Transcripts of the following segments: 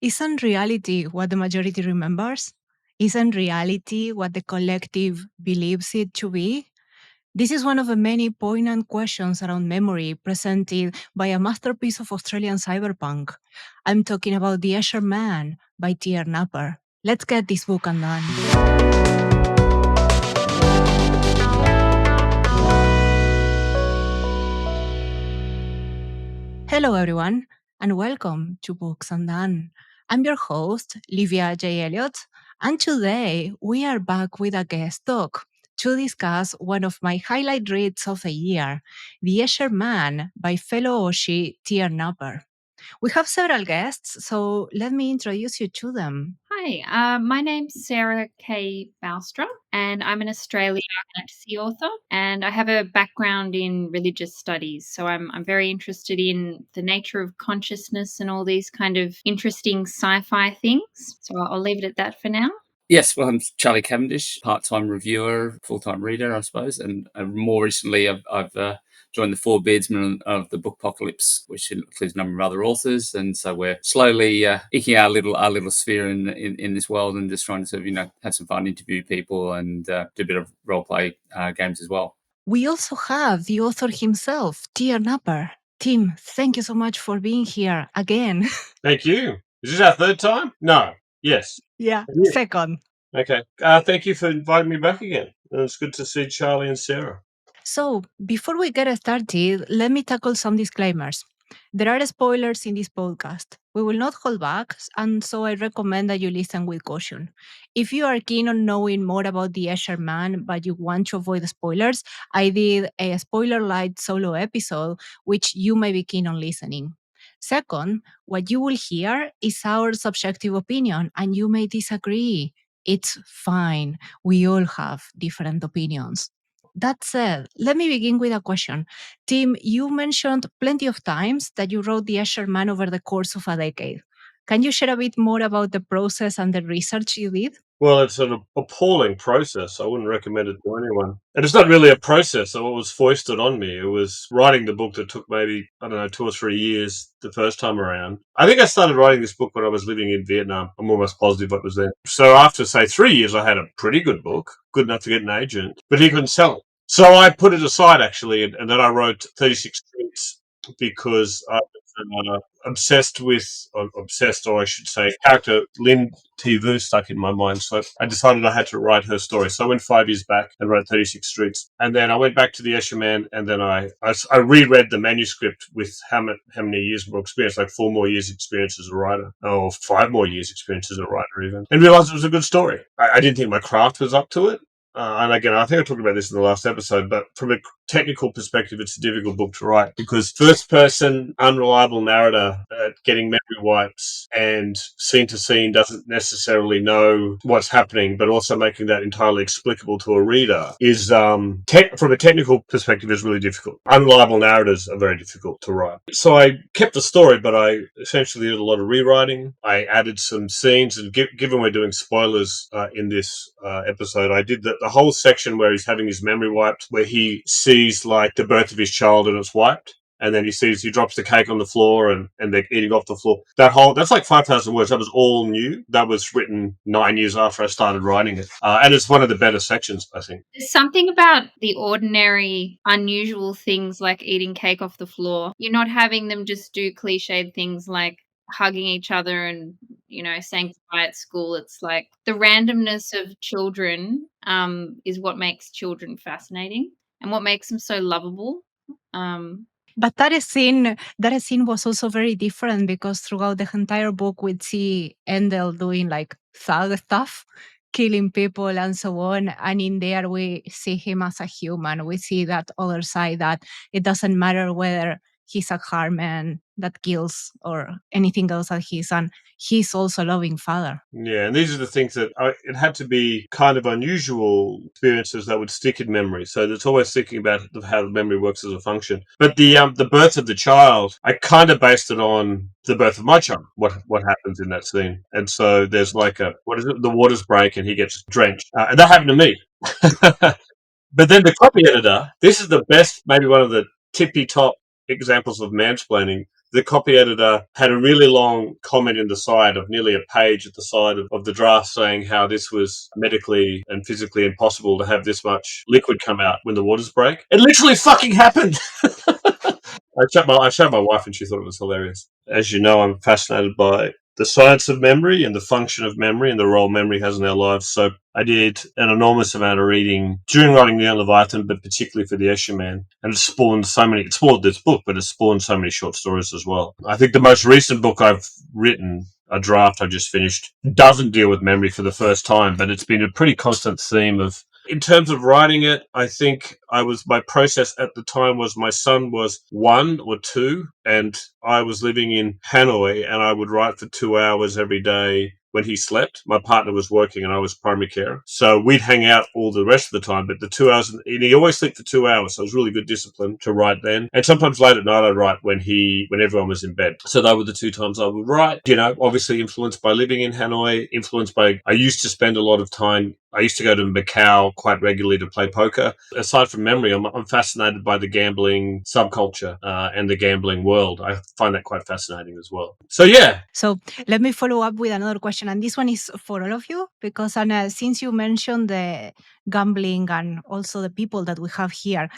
Isn't reality what the majority remembers? Isn't reality what the collective believes it to be? This is one of the many poignant questions around memory presented by a masterpiece of Australian cyberpunk. I'm talking about The Escher Man by T.R. Napper. Let's get this book undone. Hello, everyone, and welcome to Books Undone. I'm your host, Livia J. Elliot, and today we are back with a guest talk to discuss one of my highlight reads of the year, The Escher Man by fellow Aussie T.R. Napper. We have several guests, so let me introduce you to them. Hi, my name's Sarah K Balstrup, and I'm an Australian fantasy author, and I have a background in religious studies. So I'm very interested in the nature of consciousness and all these kind of interesting sci-fi things. So I'll leave it at that for now. Yes, well, I'm Charlie Cavendish, part-time reviewer, full-time reader, I suppose, and more recently I've joined the four beardsmen of the Bookpocalypse, which includes a number of other authors, and so we're slowly inking our little sphere in this world, and just trying to sort of have some fun, interview people, and do a bit of role play games as well. We also have the author himself, T.R. Napper. Tim, thank you so much for being here again. Thank you. Is this our third time? No. Yes. Yeah, second. Okay. Thank you for inviting me back again. It's good to see Charlie and Sarah. So, before we get started, let me tackle some disclaimers. There are spoilers in this podcast. We will not hold back, and so I recommend that you listen with caution. If you are keen on knowing more about the Escher Man, but you want to avoid spoilers, I did a spoiler light solo episode, which you may be keen on listening. Second, what you will hear is our subjective opinion, and you may disagree. It's fine. We all have different opinions. That said, let me begin with a question. Tim, you mentioned plenty of times that you wrote The Escher Man over the course of a decade. Can you share a bit more about the process and the research you did? Well, it's an appalling process. I wouldn't recommend it to anyone. And it's not really a process. So it was foisted on me. It was writing the book that took maybe, 2 or 3 years the first time around. I think I started writing this book when I was living in Vietnam. I'm almost positive it was then. So after, say, 3 years, I had a pretty good book, good enough to get an agent, but he couldn't sell it. So I put it aside, actually, and then I wrote 36 Streets because I was obsessed, or I should say, character Lynn T. Vu stuck in my mind. So I decided I had to write her story. So I went 5 years back and wrote 36 Streets. And then I went back to the Escher Man, and then I reread the manuscript with how many years more experience, like 4 more years experience as a writer, or 5 more years experience as a writer even, and realized it was a good story. I didn't think my craft was up to it. And again, I think I talked about this in the last episode, but from a technical perspective, it's a difficult book to write because first-person, unreliable narrator getting memory wipes and scene to scene doesn't necessarily know what's happening, but also making that entirely explicable to a reader is, from a technical perspective, is really difficult. Unreliable narrators are very difficult to write. So I kept the story, but I essentially did a lot of rewriting. I added some scenes, and given we're doing spoilers in this episode, I did the whole section where he's having his memory wiped, where he sees like the birth of his child and it's wiped. And then he drops the cake on the floor and they're eating off the floor. That's like 5,000 words. That was all new. That was written 9 years after I started writing it. And it's one of the better sections, I think. There's something about the ordinary, unusual things like eating cake off the floor. You're not having them just do cliched things like hugging each other and, saying goodbye at school. It's like the randomness of children is what makes children fascinating and what makes them so lovable. But that scene was also very different because throughout the entire book, we'd see Endel doing like thug stuff, killing people and so on. And in there, we see him as a human. We see that other side that it doesn't matter whether he's a hardman that kills or anything else that he's on. He's also a loving father. Yeah, and these are the things that it had to be kind of unusual experiences that would stick in memory. So it's always thinking about how the memory works as a function. But the birth of the child, I kind of based it on the birth of my child, what happens in that scene. And so there's like the waters break and he gets drenched. And that happened to me. But then the copy editor, this is the best, maybe one of the tippy top examples of mansplaining. the copy editor had a really long comment in the side of nearly a page at the side of the draft saying how this was medically and physically impossible to have this much liquid come out when the waters break. It literally fucking happened. I showed my wife and she thought it was hilarious. As you know, I'm fascinated by the science of memory and the function of memory and the role memory has in our lives. So I did an enormous amount of reading during writing Neon Leviathan, but particularly for the Escher Man. And it spawned this book, but it spawned so many short stories as well. I think the most recent book I've written, a draft I just finished, doesn't deal with memory for the first time, but it's been a pretty constant theme of, in terms of writing it, I think my process at the time was my son was 1 or 2 and I was living in Hanoi and I would write for 2 hours every day when he slept. My partner was working and I was primary care. So we'd hang out all the rest of the time, but the 2 hours, and he always slept for 2 hours. So it was really good discipline to write then. And sometimes late at night I'd write when everyone was in bed. So they were the 2 times I would write, obviously influenced by living in Hanoi, I used to spend a lot of time, I used to go to Macau quite regularly to play poker. Aside from memory, I'm fascinated by the gambling subculture and the gambling world. I find that quite fascinating as well. So, yeah. So let me follow up with another question. And this one is for all of you, because Anna, since you mentioned the gambling and also the people that we have here,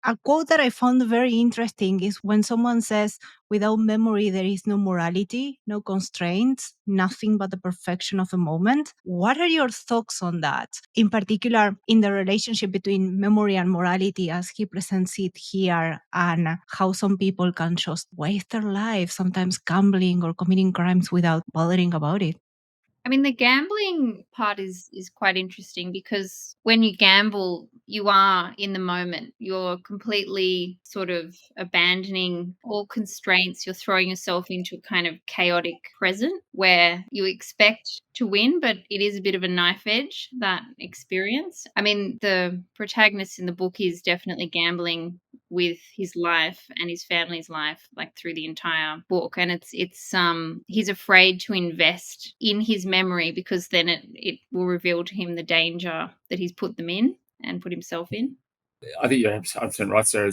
a quote that I found very interesting is when someone says, without memory, there is no morality, no constraints, nothing but the perfection of a moment. What are your thoughts on that? In particular, in the relationship between memory and morality as he presents it here, and how some people can just waste their lives, sometimes gambling or committing crimes without bothering about it. I mean, the gambling part is quite interesting because when you gamble, you are in the moment. You're completely sort of abandoning all constraints. You're throwing yourself into a kind of chaotic present where you expect to win, but it is a bit of a knife edge, that experience. I mean, the protagonist in the book is definitely gambling with his life and his family's life, like through the entire book. And it's he's afraid to invest in his memory because then it will reveal to him the danger that he's put them in and put himself in. I think you're 100% right, Sarah.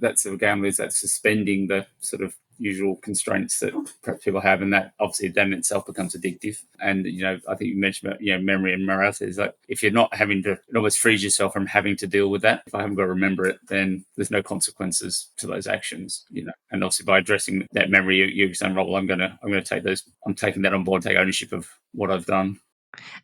That's a gamble, is that suspending the sort of usual constraints that perhaps people have, and that obviously then in itself becomes addictive. And I think you mentioned about memory and morality is like if you're not having to, it almost frees yourself from having to deal with that. If I haven't got to remember it, then there's no consequences to those actions. And obviously by addressing that memory, you're saying, well, I'm going to take those. I'm taking that on board, take ownership of what I've done.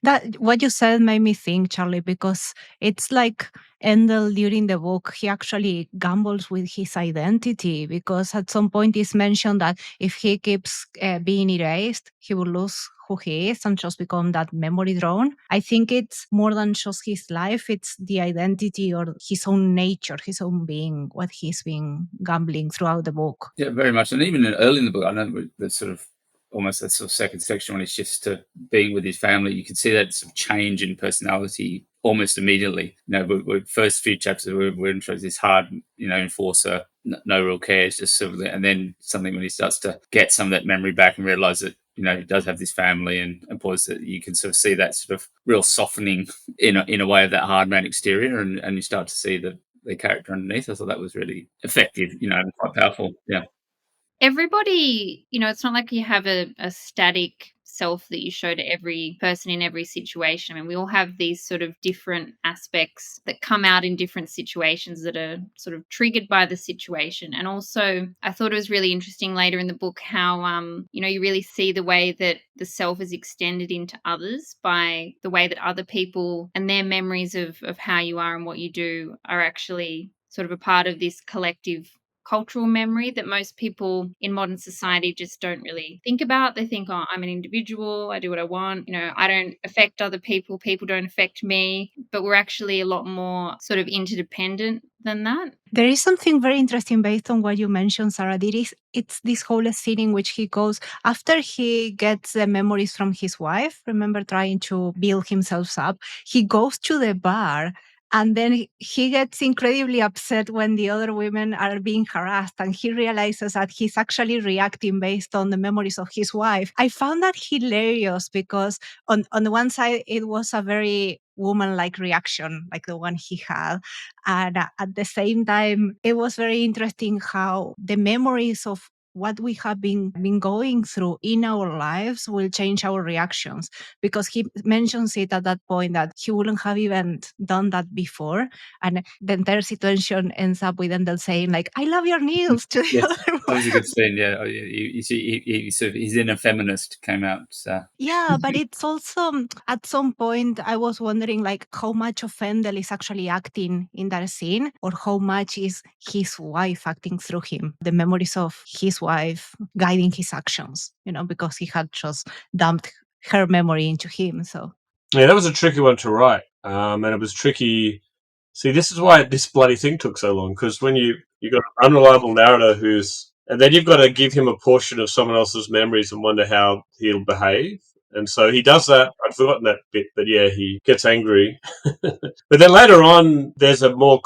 That what you said made me think, Charlie, because it's like Endel during the book, he actually gambles with his identity because at some point it's mentioned that if he keeps being erased, he will lose who he is and just become that memory drone. I think it's more than just his life, it's the identity or his own nature, his own being, what he's been gambling throughout the book. Yeah, very much. And even early in the book, I know the sort of almost that sort of second section when he shifts to being with his family, you can see that sort of change in personality almost immediately. The first few chapters we're introduced this hard, enforcer, no real care, it's just sort of, and then something when he starts to get some of that memory back and realize that he does have this family and boys, that you can sort of see that sort of real softening in a way of that hard man exterior, and you start to see the character underneath. I thought that was really effective, and quite powerful. Yeah. Everybody, it's not like you have a static self that you show to every person in every situation. I mean, we all have these sort of different aspects that come out in different situations that are sort of triggered by the situation. And also, I thought it was really interesting later in the book how, you really see the way that the self is extended into others by the way that other people and their memories of how you are and what you do are actually sort of a part of this collective cultural memory that most people in modern society just don't really think about. They think, I'm an individual, I do what I want, I don't affect other people, people don't affect me. But we're actually a lot more sort of interdependent than that. There is something very interesting based on what you mentioned, Sarah. It's this whole scene in which he goes, after he gets the memories from his wife, remember trying to build himself up, he goes to the bar. And then he gets incredibly upset when the other women are being harassed, and he realizes that he's actually reacting based on the memories of his wife. I found that hilarious because on the one side, it was a very woman-like reaction, like the one he had. And at the same time, it was very interesting how the memories of what we have been going through in our lives will change our reactions, because he mentions it at that point that he wouldn't have even done that before, and the entire situation ends up with Endel saying like, "I love your nails" to the Yes, other that was a one. good scene. Yeah, you see, he sort of his inner feminist came out. Yeah, but it's also at some point I was wondering like how much of Endel is actually acting in that scene, or how much is his wife acting through him, the memories of his wife guiding his actions, because he had just dumped her memory into him. So Yeah, that was a tricky one to write. And it was tricky. See, this is why this bloody thing took so long, because when you got an unreliable narrator and then you've got to give him a portion of someone else's memories and wonder how he'll behave. And so he does that. I'd forgotten that bit, but yeah, he gets angry. But then later on, there's a more,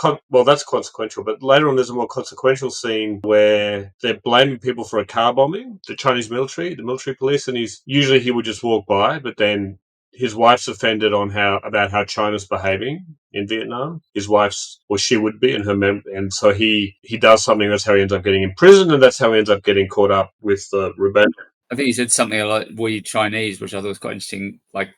that's consequential, but later on there's a more consequential scene where they're blaming people for a car bombing, the Chinese military, the military police, and usually he would just walk by, but then his wife's offended about how China's behaving in Vietnam. His wife's, or she would be, and so he does something. That's how he ends up getting imprisoned, and that's how he ends up getting caught up with the rebellion. I think he said something like "we Chinese," which I thought was quite interesting. Like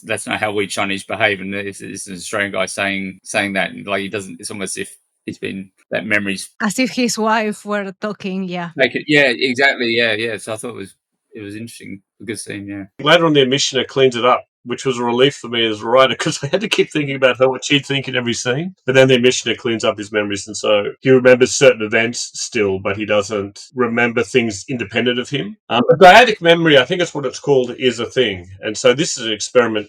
that's not how we Chinese behave, and it's an Australian guy saying that. Like he doesn't. It's almost as if he's been that memories. as if his wife were talking. Yeah. Make it. Yeah, exactly. Yeah. So I thought it was interesting. A good scene. Yeah. Later on, the Omissioner cleans it up, which was a relief for me as a writer, because I had to keep thinking about what she'd think in every scene. But then the Omissioner cleans up his memories, and so he remembers certain events still, but he doesn't remember things independent of him. But dyadic memory, I think that's what it's called, is a thing. And so this is an experiment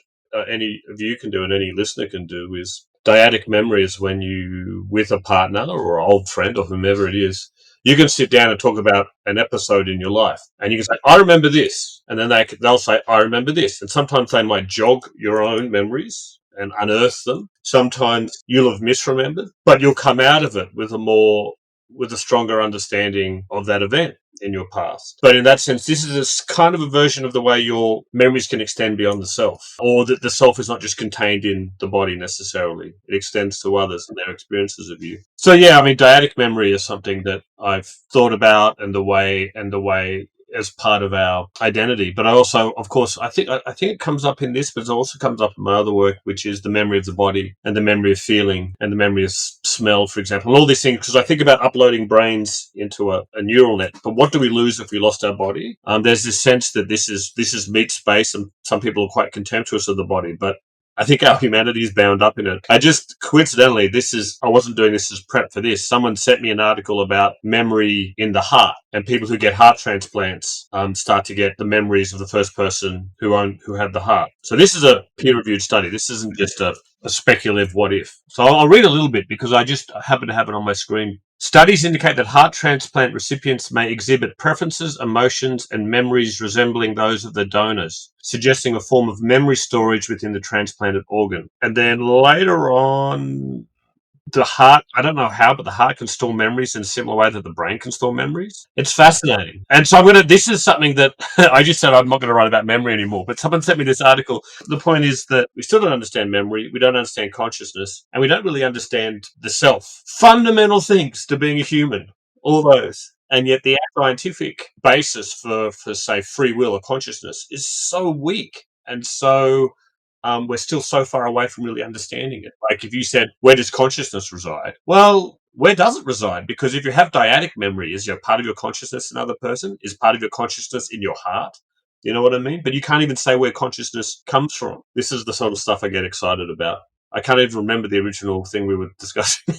any of you can do and any listener can do. Is dyadic memory is when you, with a partner or an old friend or whomever it is, you can sit down and talk about an episode in your life, and you can say, "I remember this," and then they'll say, "I remember this," and sometimes they might jog your own memories and unearth them. Sometimes you'll have misremembered, but you'll come out of it with a stronger understanding of that event in your past. But in that sense, this is kind of a version of the way your memories can extend beyond the self, or that the self is not just contained in the body necessarily. It extends to others and their experiences of you. So yeah, I mean, dyadic memory is something that I've thought about, and the way as part of our identity. But I also, of course, I think it comes up in this, but it also comes up in my other work, which is the memory of the body and the memory of feeling and the memory of smell, for example, and all these things, because I think about uploading brains into a neural net. But what do we lose if we lost our body? There's this sense that this is meat space, and some people are quite contemptuous of the body, but I think our humanity is bound up in it. I just, coincidentally, I wasn't doing this as prep for this. Someone sent me an article about memory in the heart, and people who get heart transplants start to get the memories of the first person who had the heart. So this is a peer-reviewed study. This isn't just a speculative what if. So I'll read a little bit because I just happen to have it on my screen. Studies indicate that heart transplant recipients may exhibit preferences, emotions, and memories resembling those of the donors, suggesting a form of memory storage within the transplanted organ. And then later on, the heart, I don't know how, but the heart can store memories in a similar way that the brain can store memories. It's fascinating. And so this is something that I just said I'm not going to write about memory anymore, but someone sent me this article. The point is that we still don't understand memory, we don't understand consciousness, and we don't really understand the self. Fundamental things to being a human, all those. And yet the scientific basis for say, free will or consciousness is so weak. And so we're still so far away from really understanding it. Like if you said, where does consciousness reside? Well, where does it reside? Because if you have dyadic memory, is part of your consciousness another person? Is part of your consciousness in your heart? You know what I mean? But you can't even say where consciousness comes from. This is the sort of stuff I get excited about. I can't even remember the original thing we were discussing.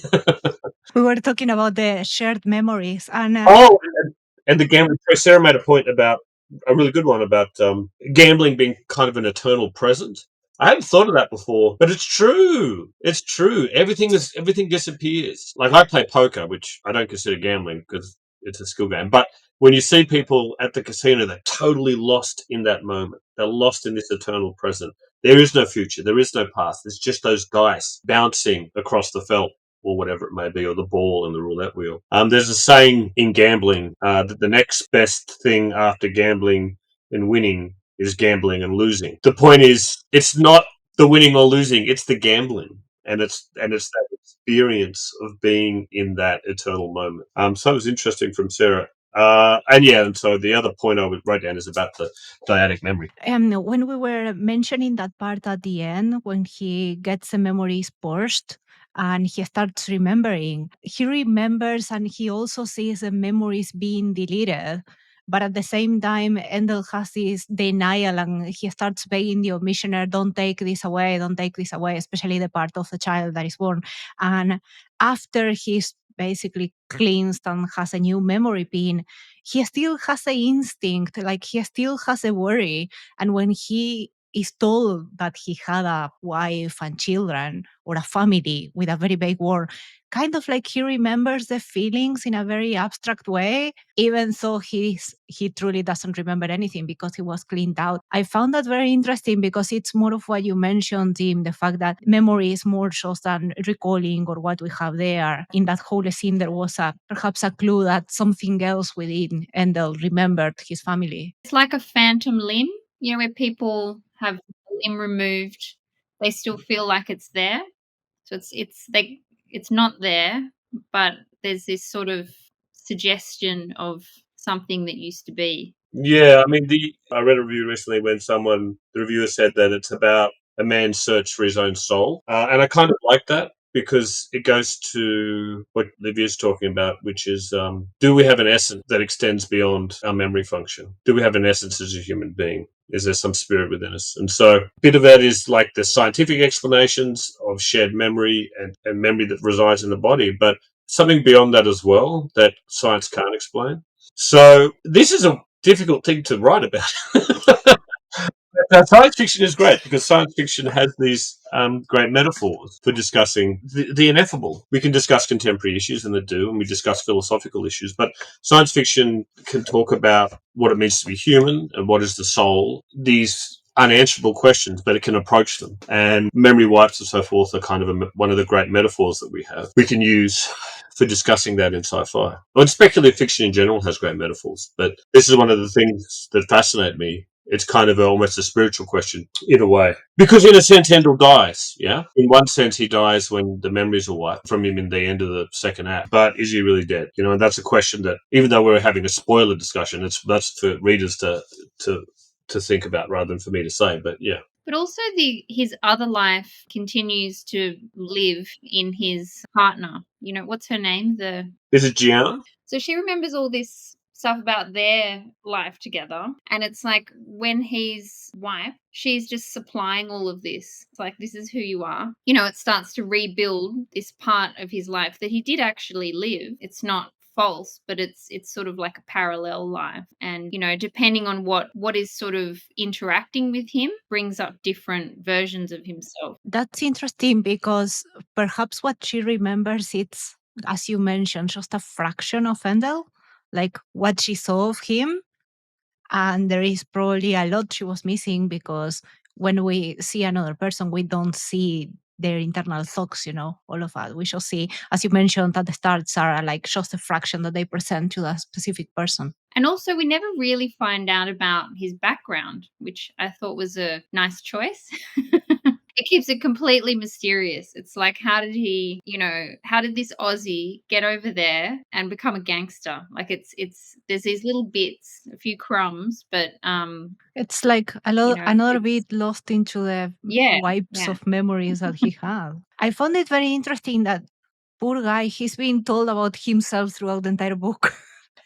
We were talking about the shared memories, and and the gambling. Sarah made a point about a really good one about gambling being kind of an eternal present. I hadn't thought of that before, but it's true. It's true. Everything disappears. Like I play poker, which I don't consider gambling because it's a skill game. But when you see people at the casino, they're totally lost in that moment. They're lost in this eternal present. There is no future. There is no past. There's just those dice bouncing across the felt, or whatever it may be, or the ball in the roulette wheel. There's a saying in gambling that the next best thing after gambling and winning is gambling and losing. The point is, it's not the winning or losing, it's the gambling. And it's that experience of being in that eternal moment. So it was interesting from Sarah. And so the other point I wrote down is about the dyadic memory. When we were mentioning that part at the end, when he gets the memories purged and he starts remembering, he remembers and he also sees the memories being deleted. But at the same time, Endel has this denial and he starts begging the Omissioner, don't take this away, don't take this away, especially the part of the child that is born. And after he's basically cleansed and has a new memory pin, he still has the instinct, like he still has a worry. And when he is told that he had a wife and children or a family with a very big war, kind of like he remembers the feelings in a very abstract way, even though he truly doesn't remember anything because he was cleaned out. I found that very interesting because it's more of what you mentioned, Tim, the fact that memory is more just than recalling or what we have there. In that whole scene, there was perhaps a clue that something else within Endel remembered his family. It's like a phantom limb, where people have a limb removed, they still feel like it's there. So it's not there, but there's this sort of suggestion of something that used to be. Yeah, I mean, I read a review recently when the reviewer said that it's about a man's search for his own soul. And I kind of like that because it goes to what Livia's talking about, which is, do we have an essence that extends beyond our memory function? Do we have an essence as a human being? Is there some spirit within us? And so a bit of that is like the scientific explanations of shared memory and memory that resides in the body, but something beyond that as well that science can't explain. So this is a difficult thing to write about. Now, science fiction is great because science fiction has these great metaphors for discussing the ineffable. We can discuss contemporary issues, and they do, and we discuss philosophical issues, but science fiction can talk about what it means to be human and what is the soul, these unanswerable questions, but it can approach them. And memory wipes and so forth are kind of one of the great metaphors that we can use for discussing that in sci-fi. Well, and speculative fiction in general has great metaphors, but this is one of the things that fascinate me. It's kind of almost a spiritual question in a way. Because in a sense, Endel dies, yeah? In one sense, he dies when the memories are wiped from him in the end of the second act. But is he really dead? And that's a question that, even though we're having a spoiler discussion, that's for readers to think about rather than for me to say. But yeah. But also his other life continues to live in his partner. What's her name? Is it Gian? So she remembers all this stuff about their life together. And it's like when he's wife, she's just supplying all of this. It's like, this is who you are. It starts to rebuild this part of his life that he did actually live. It's not false, but it's sort of like a parallel life. And depending on what is sort of interacting with him brings up different versions of himself. That's interesting because perhaps what she remembers, it's, as you mentioned, just a fraction of Endel, like what she saw of him. And there is probably a lot she was missing because when we see another person, we don't see their internal thoughts, all of that. We shall see, as you mentioned at the start, Sarah, like just a fraction that they present to that specific person. And also, we never really find out about his background, which I thought was a nice choice. It keeps it completely mysterious. It's like, how did this Aussie get over there and become a gangster? Like there's these little bits, a few crumbs, but it's like another bit lost into the wipes of memories that he had. I found it very interesting that poor guy, he's being told about himself throughout the entire book.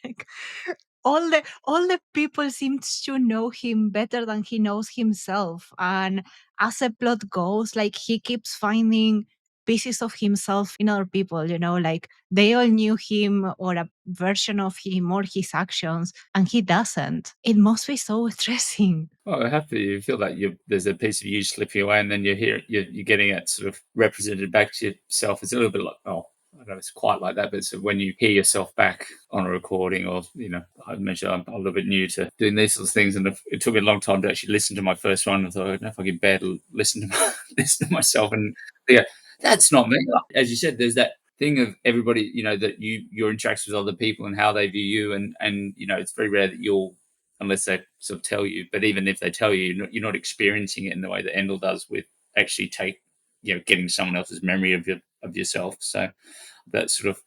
Like all the people seem to know him better than he knows himself. And as the plot goes, like he keeps finding pieces of himself in other people, like they all knew him or a version of him or his actions, and he doesn't. It must be so stressing. Well, happy you feel that there's a piece of you slipping away, and then you're getting it sort of represented back to yourself. It's a little bit like, I don't know if it's quite like that, but it's when you hear yourself back on a recording, or I mentioned I'm a little bit new to doing these sorts of things, and it took me a long time to actually listen to my first one. I thought, I don't know if I can bear to listen to myself, and yeah, that's not me. As you said, there's that thing of everybody, that your interactions with other people and how they view you, and it's very rare that unless they sort of tell you, but even if they tell you, you're not experiencing it in the way that Endel does with actually getting someone else's memory of yourself. So that sort of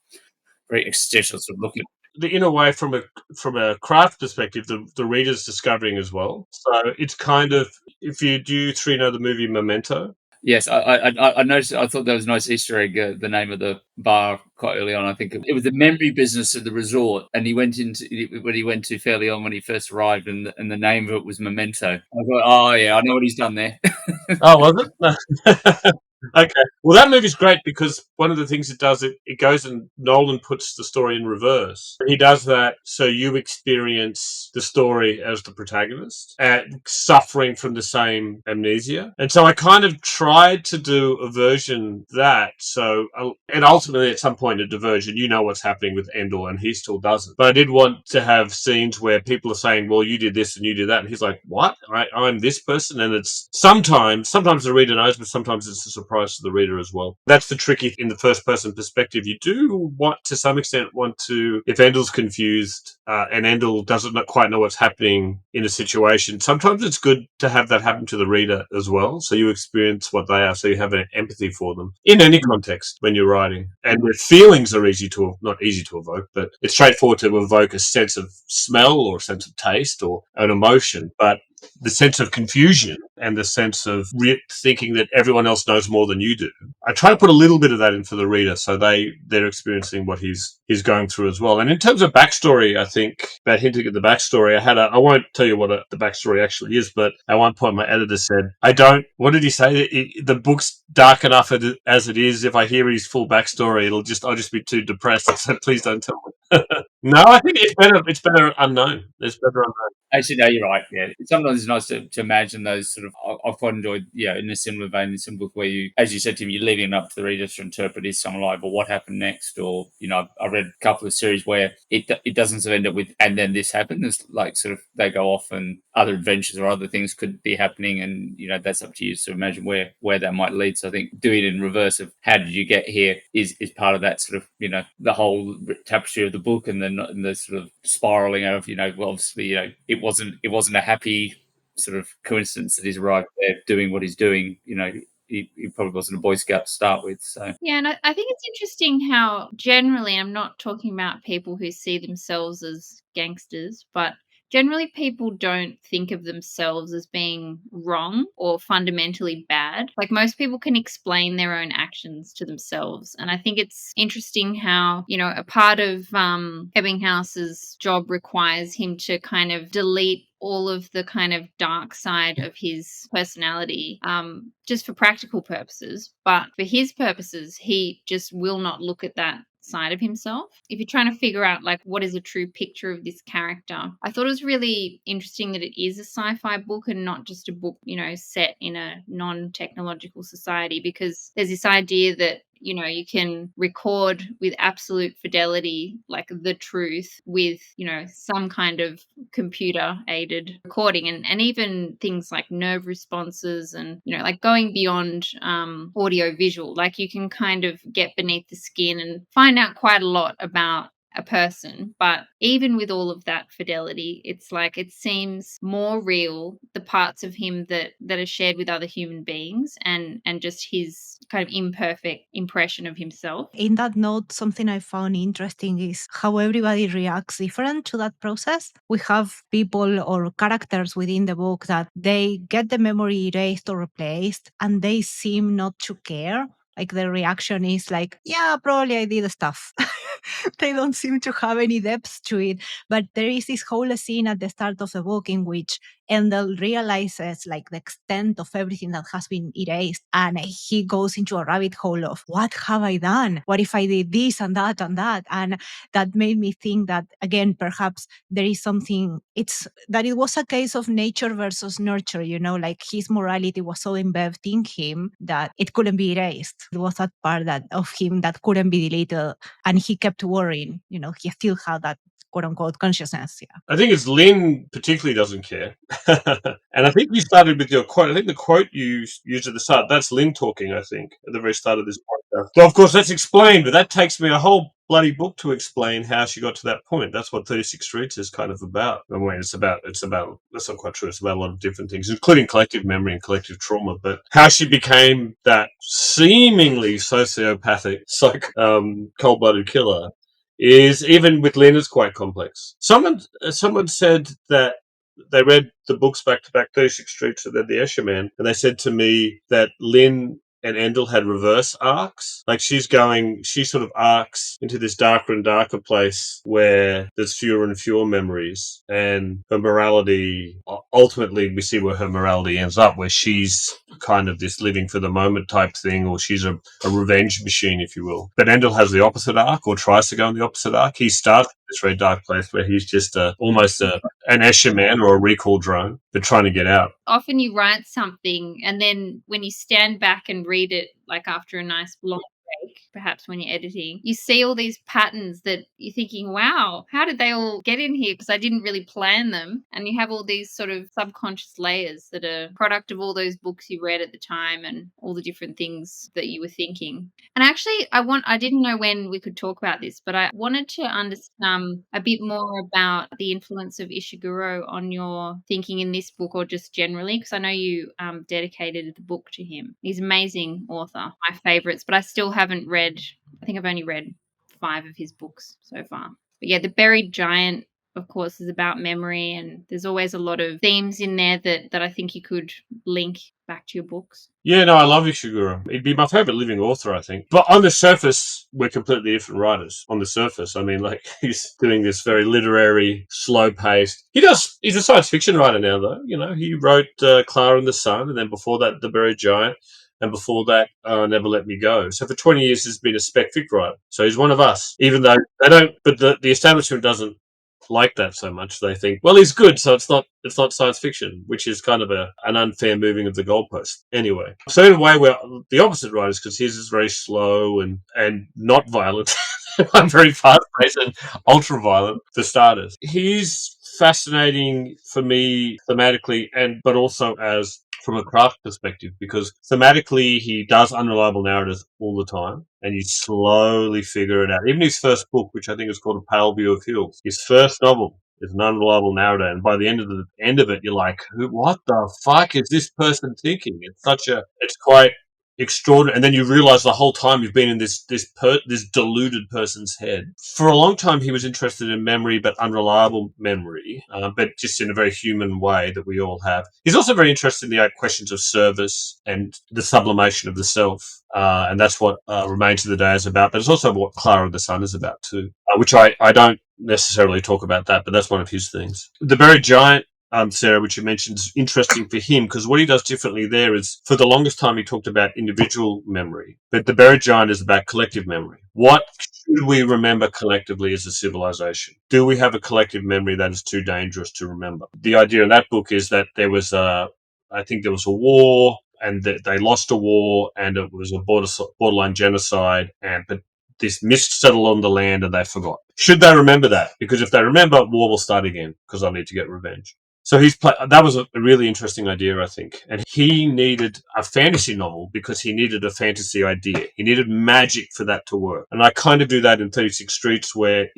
very existential sort of looking. in a way, from a craft perspective, the reader's discovering as well. So it's kind of, if you do three know the movie Memento. Yes, I noticed. I thought that was a nice Easter egg. The name of the bar quite early on. I think it was the memory business at the resort, and he went into when he went to fairly on when he first arrived, and the name of it was Memento. I thought, oh yeah, I know what he's done there. Oh, was it? Okay. Well, that movie's great because one of the things it does, it goes and Nolan puts the story in reverse. He does that so you experience the story as the protagonist and suffering from the same amnesia. And so I kind of tried to do a version that, and ultimately at some point a diversion, you know what's happening with Endor and he still doesn't. But I did want to have scenes where people are saying, well, you did this and you did that. And he's like, what? I'm this person? And it's sometimes the reader knows, but sometimes it's a surprise to the reader as well. That's the tricky in the first person perspective. You do want, to some extent, if Endel's confused and Endel doesn't quite know what's happening in a situation, sometimes it's good to have that happen to the reader as well, so you experience what they are, so you have an empathy for them in any context when you're writing. And their feelings are not easy to evoke, but it's straightforward to evoke a sense of smell or a sense of taste or an emotion, but the sense of confusion and the sense of thinking that everyone else knows more than you do. I try to put a little bit of that in for the reader, so they're experiencing what he's going through as well. And in terms of backstory, I think, about hinting at the backstory, I won't tell you what the backstory actually is, but at one point my editor said, what did he say? The book's dark enough as it is. If I hear his full backstory, I'll just be too depressed. I said, please don't tell me. No, I think it's better unknown. It's better unknown. Actually, no, you're right. Yeah, sometimes it's nice to imagine those sort of. I've quite enjoyed, in a similar vein, in some book where you, as you said to him, you're leaving it up to the reader to interpret his song live or what happened next. Or I read a couple of series where it doesn't sort of end up with and then this happened. It's like sort of they go off and other adventures or other things could be happening, and that's up to you to imagine where that might lead. So I think doing it in reverse of how did you get here is part of that sort of the whole tapestry of the book, and then the sort of spiraling of well, obviously it wasn't a happy sort of coincidence that he's arrived there doing what he's doing. He probably wasn't a Boy Scout to start with. So yeah, and I think it's interesting how generally, I'm not talking about people who see themselves as gangsters, but generally people don't think of themselves as being wrong or fundamentally bad. Like most people can explain their own actions to themselves. And I think it's interesting how, a part of Ebbinghouse's job requires him to kind of delete all of the kind of dark side of his personality, just for practical purposes. But for his purposes, he just will not look at that side of himself. If you're trying to figure out like what is a true picture of this character, I thought it was really interesting that it is a sci-fi book and not just a book, set in a non-technological society, because there's this idea that you can record with absolute fidelity, like the truth, with, some kind of computer aided recording, and even things like nerve responses and, like going beyond audio visual, like you can kind of get beneath the skin and find out quite a lot about a person. But even with all of that fidelity, it's like it seems more real, the parts of him that are shared with other human beings, and just his kind of imperfect impression of himself. In that note, something I found interesting is how everybody reacts different to that process. We have people or characters within the book that they get the memory erased or replaced and they seem not to care. Like their reaction is like, yeah, probably I did stuff. They don't seem to have any depth to it. But there is this whole scene at the start of the book in which Endel realizes like the extent of everything that has been erased, and he goes into a rabbit hole of what have I done? What if I did this and that and that? And that made me think that, again, perhaps there is something, that it was a case of nature versus nurture, like his morality was so embedded in him that it couldn't be erased. It was that part of him that couldn't be deleted, and he kept worrying, he still had that quote unquote consciousness. Yeah. I think it's Lynn particularly doesn't care. And I think you started with your quote. I think the quote you used at the start, that's Lynn talking, I think, at the very start of this podcast. Well, of course, that's explained, but that takes me a whole bloody book to explain how she got to that point. That's what 36 Streets is kind of about. I mean, it's about, that's not quite true. It's about a lot of different things, including collective memory and collective trauma, but how she became that seemingly sociopathic, cold-blooded killer is, even with Lynn, is quite complex. Someone said that they read the books back to back, 36 Streets and then the Escher Man, and they said to me that Lynn and Endel had reverse arcs. Like she sort of arcs into this darker and darker place where there's fewer and fewer memories, and her morality, ultimately we see where her morality ends up, where she's kind of this living for the moment type thing, or she's a revenge machine, if you will. But Endel has the opposite arc, or tries to go in the opposite arc. He starts in this very dark place where he's just almost an Escher Man or a recall drone, but trying to get out. Often you write something and then when you stand back and read it, like after a nice long break, perhaps when you're editing, you see all these patterns that you're thinking, wow, how did they all get in here? Because I didn't really plan them. And you have all these sort of subconscious layers that are product of all those books you read at the time and all the different things that you were thinking. And actually, I didn't know when we could talk about this, but I wanted to understand a bit more about the influence of Ishuguro on your thinking in this book, or just generally, because I know you dedicated the book to him. He's an amazing author, my favorites, but I still haven't read, I think I've only read 5 of his books so far. But yeah, The Buried Giant, of course, is about memory, and there's always a lot of themes in there that I think you could link back to your books. Yeah, no, I love Ishuguro. He'd be my favorite living author, I think. But on the surface, we're completely different writers. On the surface, I mean, like, he's doing this very literary, slow-paced. He's a science fiction writer now, though. You know, he wrote Clara and the Sun, and then before that, The Buried Giant, and before that, Never Let Me Go. So for 20 years, he's been a spec fic writer. So he's one of us, even though they don't. But the establishment doesn't like that so much. They think, well, he's good, so it's not science fiction, which is kind of an unfair moving of the goalpost. Anyway, so in a way, we're the opposite writers, because his is very slow and not violent. I'm very fast-paced and ultra-violent for starters. He's fascinating for me thematically, but also as from a craft perspective, because thematically he does unreliable narratives all the time, and you slowly figure it out. Even his first book, which I think is called A Pale View of Hills, his first novel is an unreliable narrator, and by the end of it, you're like, what the fuck is this person thinking? It's quite extraordinary, and then you realize the whole time you've been in this deluded person's head. For a long time, he was interested in memory, but unreliable memory, but just in a very human way that we all have. He's also very interested in the questions of service and the sublimation of the self, and that's what Remains of the Day is about. But it's also what Clara and the Sun is about too, which I don't necessarily talk about that, but that's one of his things. The Buried Giant, Sarah, which you mentioned, is interesting for him, because what he does differently there is, for the longest time, he talked about individual memory, but The Buried Giant is about collective memory. What should we remember collectively as a civilization? Do we have a collective memory that is too dangerous to remember? The idea in that book is that there was a war, and that they lost a war, and it was a borderline genocide, but this mist settled on the land and they forgot. Should they remember that? Because if they remember, war will start again, because I need to get revenge. So that was a really interesting idea, I think. And he needed a fantasy novel because he needed a fantasy idea. He needed magic for that to work. And I kind of do that in 36 Streets, where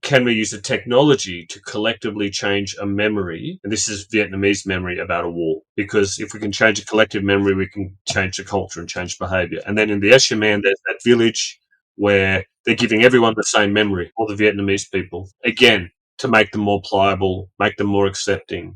can we use a technology to collectively change a memory? And this is Vietnamese memory about a war. Because if we can change a collective memory, we can change the culture and change behavior. And then in the Escher Man, there's that village where they're giving everyone the same memory, all the Vietnamese people. Again, to make them more pliable, make them more accepting,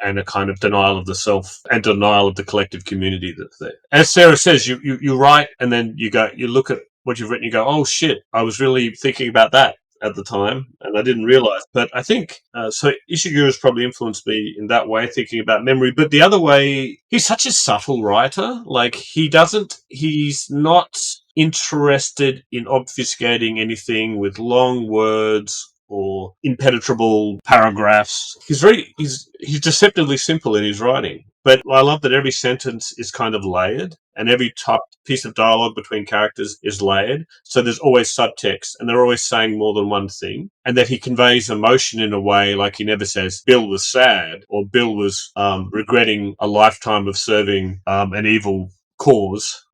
and a kind of denial of the self and denial of the collective community that's there. As Sarah says, you write, and then you look at what you've written, you go, oh shit, I was really thinking about that at the time, and I didn't realize. But I think, so Ishiguro has probably influenced me in that way, thinking about memory. But the other way, he's such a subtle writer. Like, he's not interested in obfuscating anything with long words or impenetrable paragraphs. He's deceptively simple in his writing. But I love that every sentence is kind of layered, and every piece of dialogue between characters is layered. So there's always subtext, and they're always saying more than one thing. And that he conveys emotion in a way, like he never says Bill was sad, or Bill was regretting a lifetime of serving an evil cause,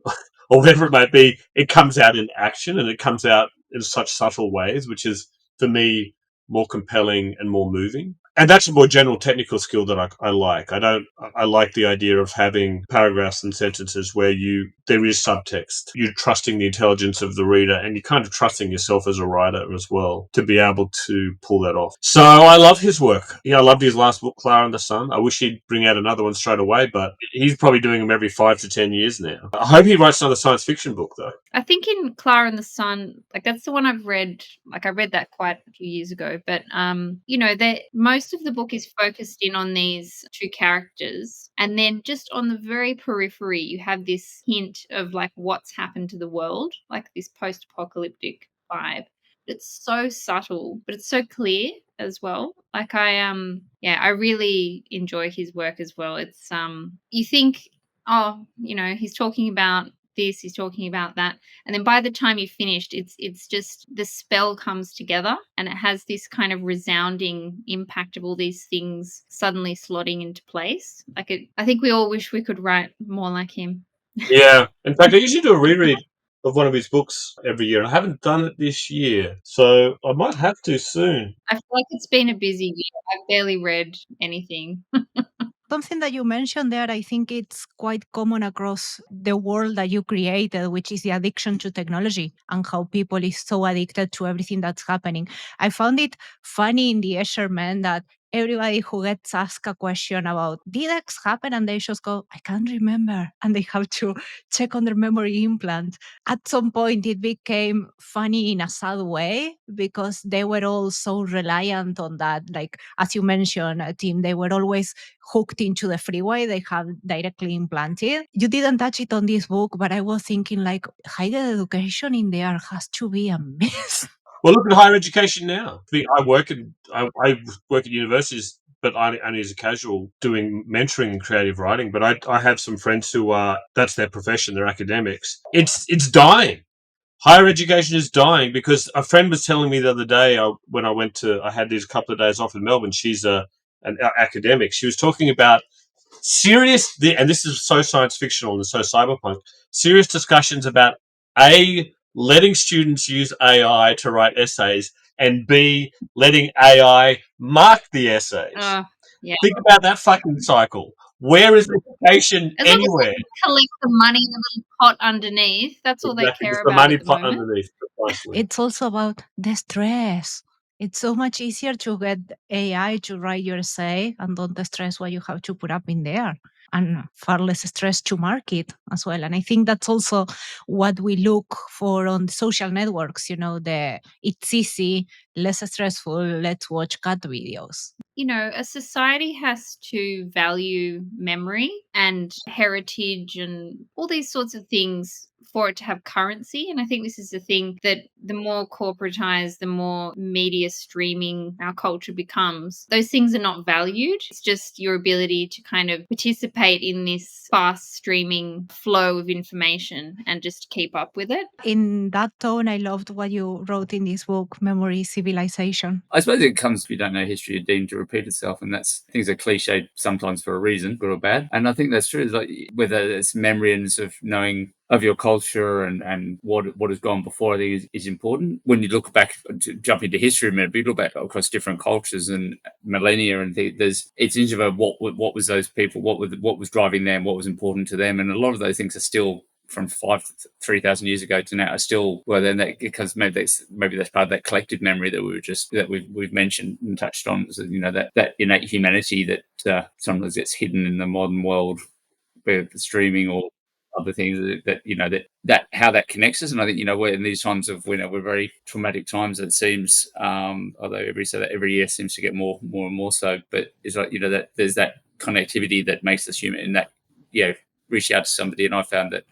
or whatever it might be. It comes out in action, and it comes out in such subtle ways, which is, for me, more compelling and more moving. And that's a more general technical skill that I like. I like the idea of having paragraphs and sentences where there is subtext. You're trusting the intelligence of the reader, and you're kind of trusting yourself as a writer as well to be able to pull that off. So I love his work. I loved his last book, Clara and the Sun. I wish he'd bring out another one straight away, but he's probably doing them every 5 to 10 years now. I hope he writes another science fiction book, though. I think in Clara and the Sun, like that's the one I've read. Like I read that quite a few years ago, but that most of the book is focused in on these two characters, and then just on the very periphery, you have this hint of like what's happened to the world, like this post-apocalyptic vibe. It's so subtle, but it's so clear as well. Like I really enjoy his work as well. It's you think, oh, he's talking about this, he's talking about that, and then by the time you've finished, it's just the spell comes together, and it has this kind of resounding impact of all these things suddenly slotting into place. I think we all wish we could write more like him. Yeah. In fact, I usually do a reread of one of his books every year, and I haven't done it this year, so I might have to soon. I feel like it's been a busy year. I've barely read anything. Something that you mentioned there, I think it's quite common across the world that you created, which is the addiction to technology and how people is so addicted to everything that's happening. I found it funny in the Escher Man that everybody who gets asked a question about did X happen and they just go, I can't remember. And they have to check on their memory implant. At some point, it became funny in a sad way because they were all so reliant on that. Like, as you mentioned, Tim, they were always hooked into the freeway they have directly implanted. You didn't touch it on this book, but I was thinking like higher education in there has to be a mess. Well, look at higher education now. I work at universities, but only as a casual, doing mentoring and creative writing. But I have some friends who that's their profession, they're academics. It's dying. Higher education is dying because a friend was telling me the other day when I had these couple of days off in Melbourne. She's an academic. She was talking about and this is so science fictional and so cyberpunk, serious discussions about letting students use AI to write essays, and B, letting AI mark the essays. Yeah. Think about that fucking cycle. Where is education As long anywhere? as they collect the money in the little pot underneath, that's all they care about. The money at the pot moment. underneath, precisely. It's also about the stress. It's so much easier to get AI to write your essay and don't stress what you have to put up in there, and far less stress to market as well. And I think that's also what we look for on social networks, it's easy, less stressful, let's watch cat videos. A society has to value memory and heritage and all these sorts of things for it to have currency. And I think this is the thing that the more corporatized, the more media streaming our culture becomes, those things are not valued. It's just your ability to kind of participate in this fast streaming flow of information and just keep up with it. In that tone, I loved what you wrote in this book, Memory Civilization. I suppose it comes, if you don't know history, deemed to repeat itself, and things are cliched sometimes for a reason, good or bad. And I think that's true. It's like whether it's memory and sort of knowing of your culture and what has gone before, I think is important. When you look back, to jump into history a minute, but you look back across different cultures and millennia, and it's interesting about what was those people, what was driving them, what was important to them, and a lot of those things are still from 3,000 years ago to now are still because maybe that's part of that collective memory that we've mentioned and touched on. So, that innate humanity that sometimes gets hidden in the modern world with streaming or other things that how that connects us. And I think we're in these times of we're very traumatic times. It seems, although every year seems to get more and more so. But it's like that there's that connectivity that makes us human, and that reach out to somebody. And I found that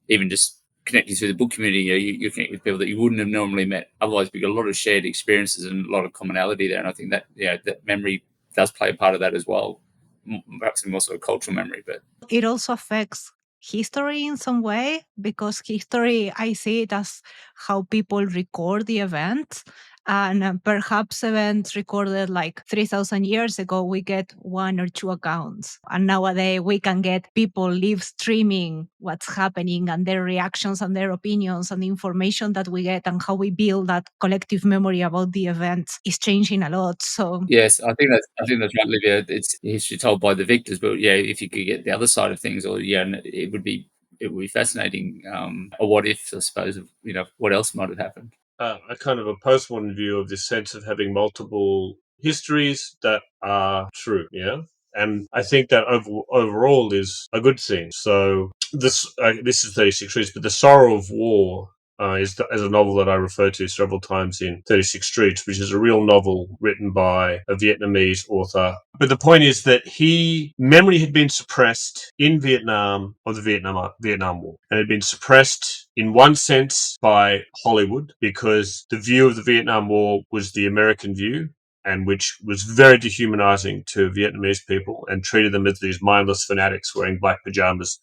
even just connecting through the book community, you connect with people that you wouldn't have normally met otherwise. We've got a lot of shared experiences and a lot of commonality there. And I think that that memory does play a part of that as well, perhaps more sort of cultural memory. But it also affects history in some way, because history, I see it as how people record the events. And perhaps events recorded like 3,000 years ago, we get 1 or 2 accounts. And nowadays we can get people live streaming what's happening and their reactions and their opinions, and the information that we get and how we build that collective memory about the events is changing a lot. So yes, I think that's right, Livia. It's history told by the victors, but yeah, if you could get the other side of things, or yeah, it would be fascinating. A what if, I suppose, of what else might have happened. A kind of a postmodern view of this sense of having multiple histories that are true, yeah. And I think that overall is a good thing. So this is 36 Streets, but The Sorrow of War is a novel that I refer to several times in 36 Streets, which is a real novel written by a Vietnamese author. But the point is that memory had been suppressed in Vietnam of the Vietnam War, and had been suppressed in one sense by Hollywood, because the view of the Vietnam War was the American view, and which was very dehumanizing to Vietnamese people and treated them as these mindless fanatics wearing black pajamas,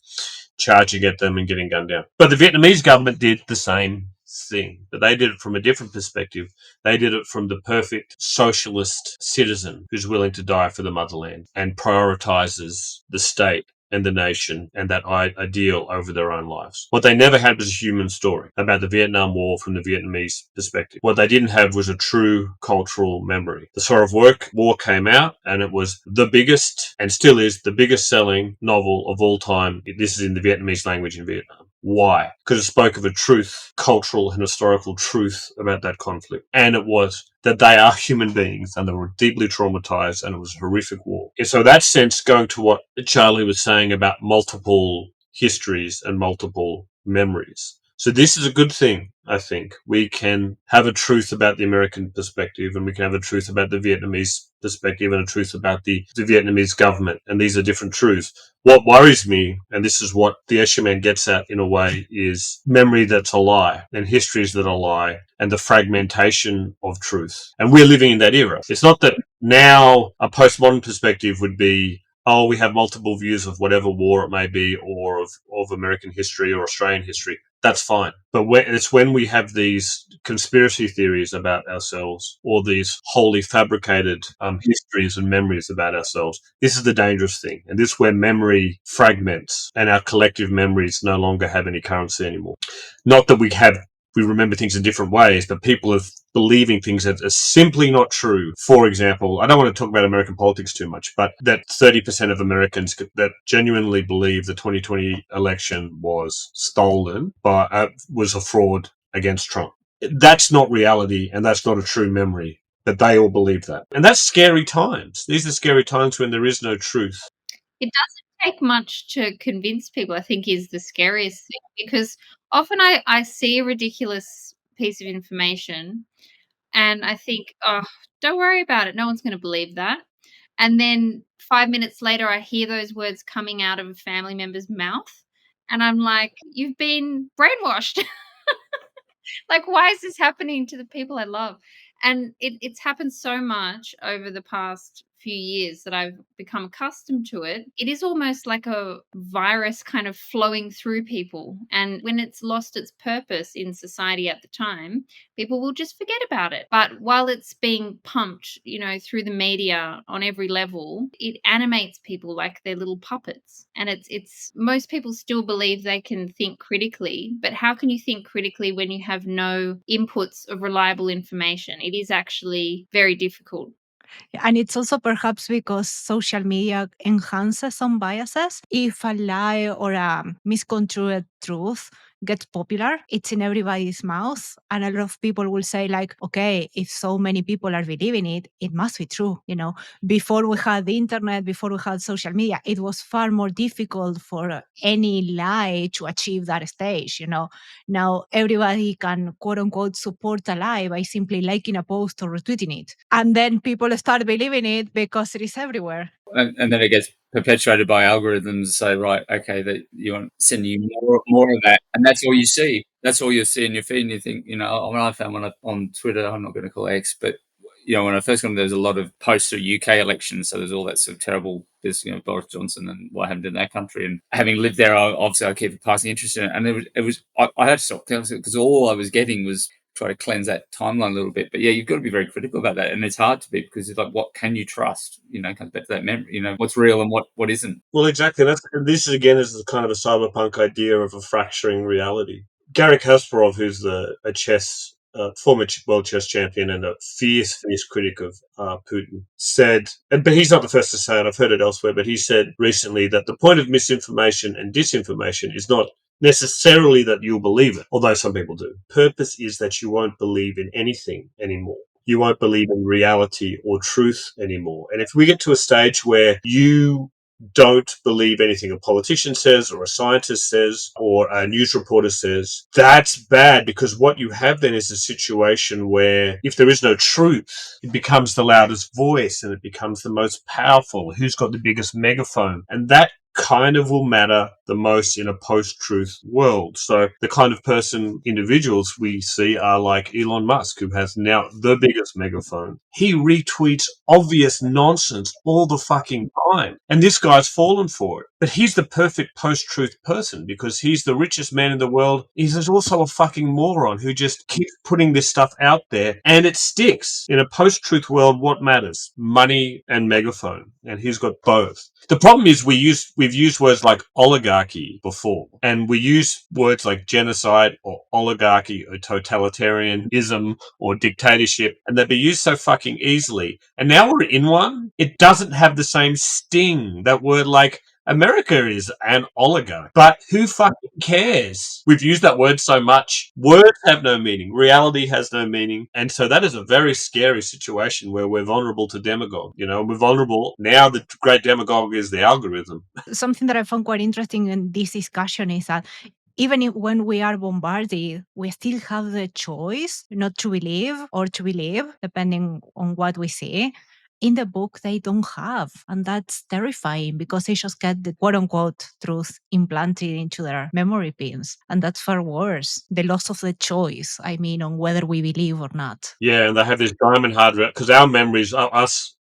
charging at them and getting gunned down. But the Vietnamese government did the same thing, but they did it from a different perspective. They did it from the perfect socialist citizen who's willing to die for the motherland and prioritizes the state and the nation and that ideal over their own lives. What they never had was a human story about the Vietnam War from the Vietnamese perspective. What they didn't have was a true cultural memory. The Sorrow of War came out, and it was the biggest, and still is, the biggest selling novel of all time. This is in the Vietnamese language in Vietnam. Why? Because it spoke of a truth, cultural and historical truth about that conflict. And it was that they are human beings and they were deeply traumatized, and it was a horrific war. And so that sense, going to what Charlie was saying about multiple histories and multiple memories. So this is a good thing, I think. We can have a truth about the American perspective, and we can have a truth about the Vietnamese perspective, and a truth about the Vietnamese government. And these are different truths. What worries me, and this is what the Escher Man gets at in a way, is memory that's a lie, and histories that are a lie, and the fragmentation of truth. And we're living in that era. It's not that now a postmodern perspective would be, oh, we have multiple views of whatever war it may be, or of American history or Australian history. That's fine. But it's when we have these conspiracy theories about ourselves, or these wholly fabricated histories and memories about ourselves. This is the dangerous thing. And this is where memory fragments and our collective memories no longer have any currency anymore. Not that we remember things in different ways, but people are believing things that are simply not true. For example, I don't want to talk about American politics too much, but that 30% of Americans that genuinely believe the 2020 election was stolen, was a fraud against Trump. That's not reality, and that's not a true memory, but they all believe that. And that's scary times. These are scary times when there is no truth. It doesn't take much to convince people, I think, is the scariest thing, because often I see a ridiculous piece of information and I think, "Oh, don't worry about it. No one's gonna believe that." And then 5 minutes later, I hear those words coming out of a family member's mouth, and I'm like, "You've been brainwashed." Like, why is this happening to the people I love? And it's happened so much over the past few years that I've become accustomed to it. It is almost like a virus kind of flowing through people. And when it's lost its purpose in society at the time, people will just forget about it. But while it's being pumped, through the media on every level, it animates people like they're little puppets. And it's most people still believe they can think critically, but how can you think critically when you have no inputs of reliable information? It is actually very difficult. and it's also perhaps because social media enhances some biases. If a lie or a misconstrued truth gets popular, it's in everybody's mouth. And a lot of people will say, like, okay, if so many people are believing it, it must be true. Before we had the internet, before we had social media, it was far more difficult for any lie to achieve that stage. Now everybody can quote unquote support a lie by simply liking a post or retweeting it. And then people start believing it because it is everywhere. And then it gets perpetuated by algorithms. Say, right, okay, that you want to send you more of that, and that's all you see. That's all you see in your feed, and you think, when I found one on Twitter, I'm not going to call it X, but when I first got on, there was a lot of posts of UK elections, so there's all that sort of terrible business, Boris Johnson and what happened in that country. And having lived there, I keep a passing interest in it, and it was I had to stop because all I was getting was try to cleanse that timeline a little bit. But yeah, you've got to be very critical about that, and it's hard to be because it's like, what can you trust? It comes back to that memory. What's real and what isn't. Well, exactly. This is again is kind of a cyberpunk idea of a fracturing reality. Gary Kasparov, who's a former world chess champion and a fierce critic of Putin, said, but he's not the first to say it, I've heard it elsewhere, but he said recently that the point of misinformation and disinformation is not necessarily that you'll believe it, although some people do. Purpose is that you won't believe in anything anymore. You won't believe in reality or truth anymore. And if we get to a stage where you don't believe anything a politician says or a scientist says or a news reporter says, that's bad, because what you have then is a situation where if there is no truth, it becomes the loudest voice and it becomes the most powerful. Who's got the biggest megaphone? And that kind of will matter the most in a post-truth world. So the kind of individuals we see are like Elon Musk, who has now the biggest megaphone. He retweets obvious nonsense all the fucking time. And this guy's fallen for it. But he's the perfect post-truth person because he's the richest man in the world. He's also a fucking moron who just keeps putting this stuff out there and it sticks. In a post-truth world, what matters? Money and megaphone. And he's got both. The problem is we've used words like oligarchy before, and we use words like genocide or oligarchy or totalitarianism or dictatorship, and they've been used so fucking easily. And now we're in one. It doesn't have the same sting. That word like America is an oligarch. But who fucking cares? We've used that word so much. Words have no meaning. Reality has no meaning. And so that is a very scary situation where we're vulnerable to demagogue. We're vulnerable. Now the great demagogue is the algorithm. Something that I found quite interesting in this discussion is that even when we are bombarded, we still have the choice not to believe or to believe, depending on what we see. In the book, they don't have. And that's terrifying because they just get the quote-unquote truth implanted into their memory pins. And that's far worse. The loss of the choice, on whether we believe or not. Yeah, and they have this diamond hard, because our memories, us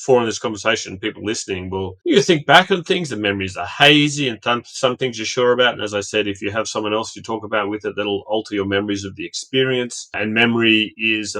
four in this conversation, people listening, you think back on things, the memories are hazy and some things you're sure about. And as I said, if you have someone else you talk about with it, that'll alter your memories of the experience. And memory is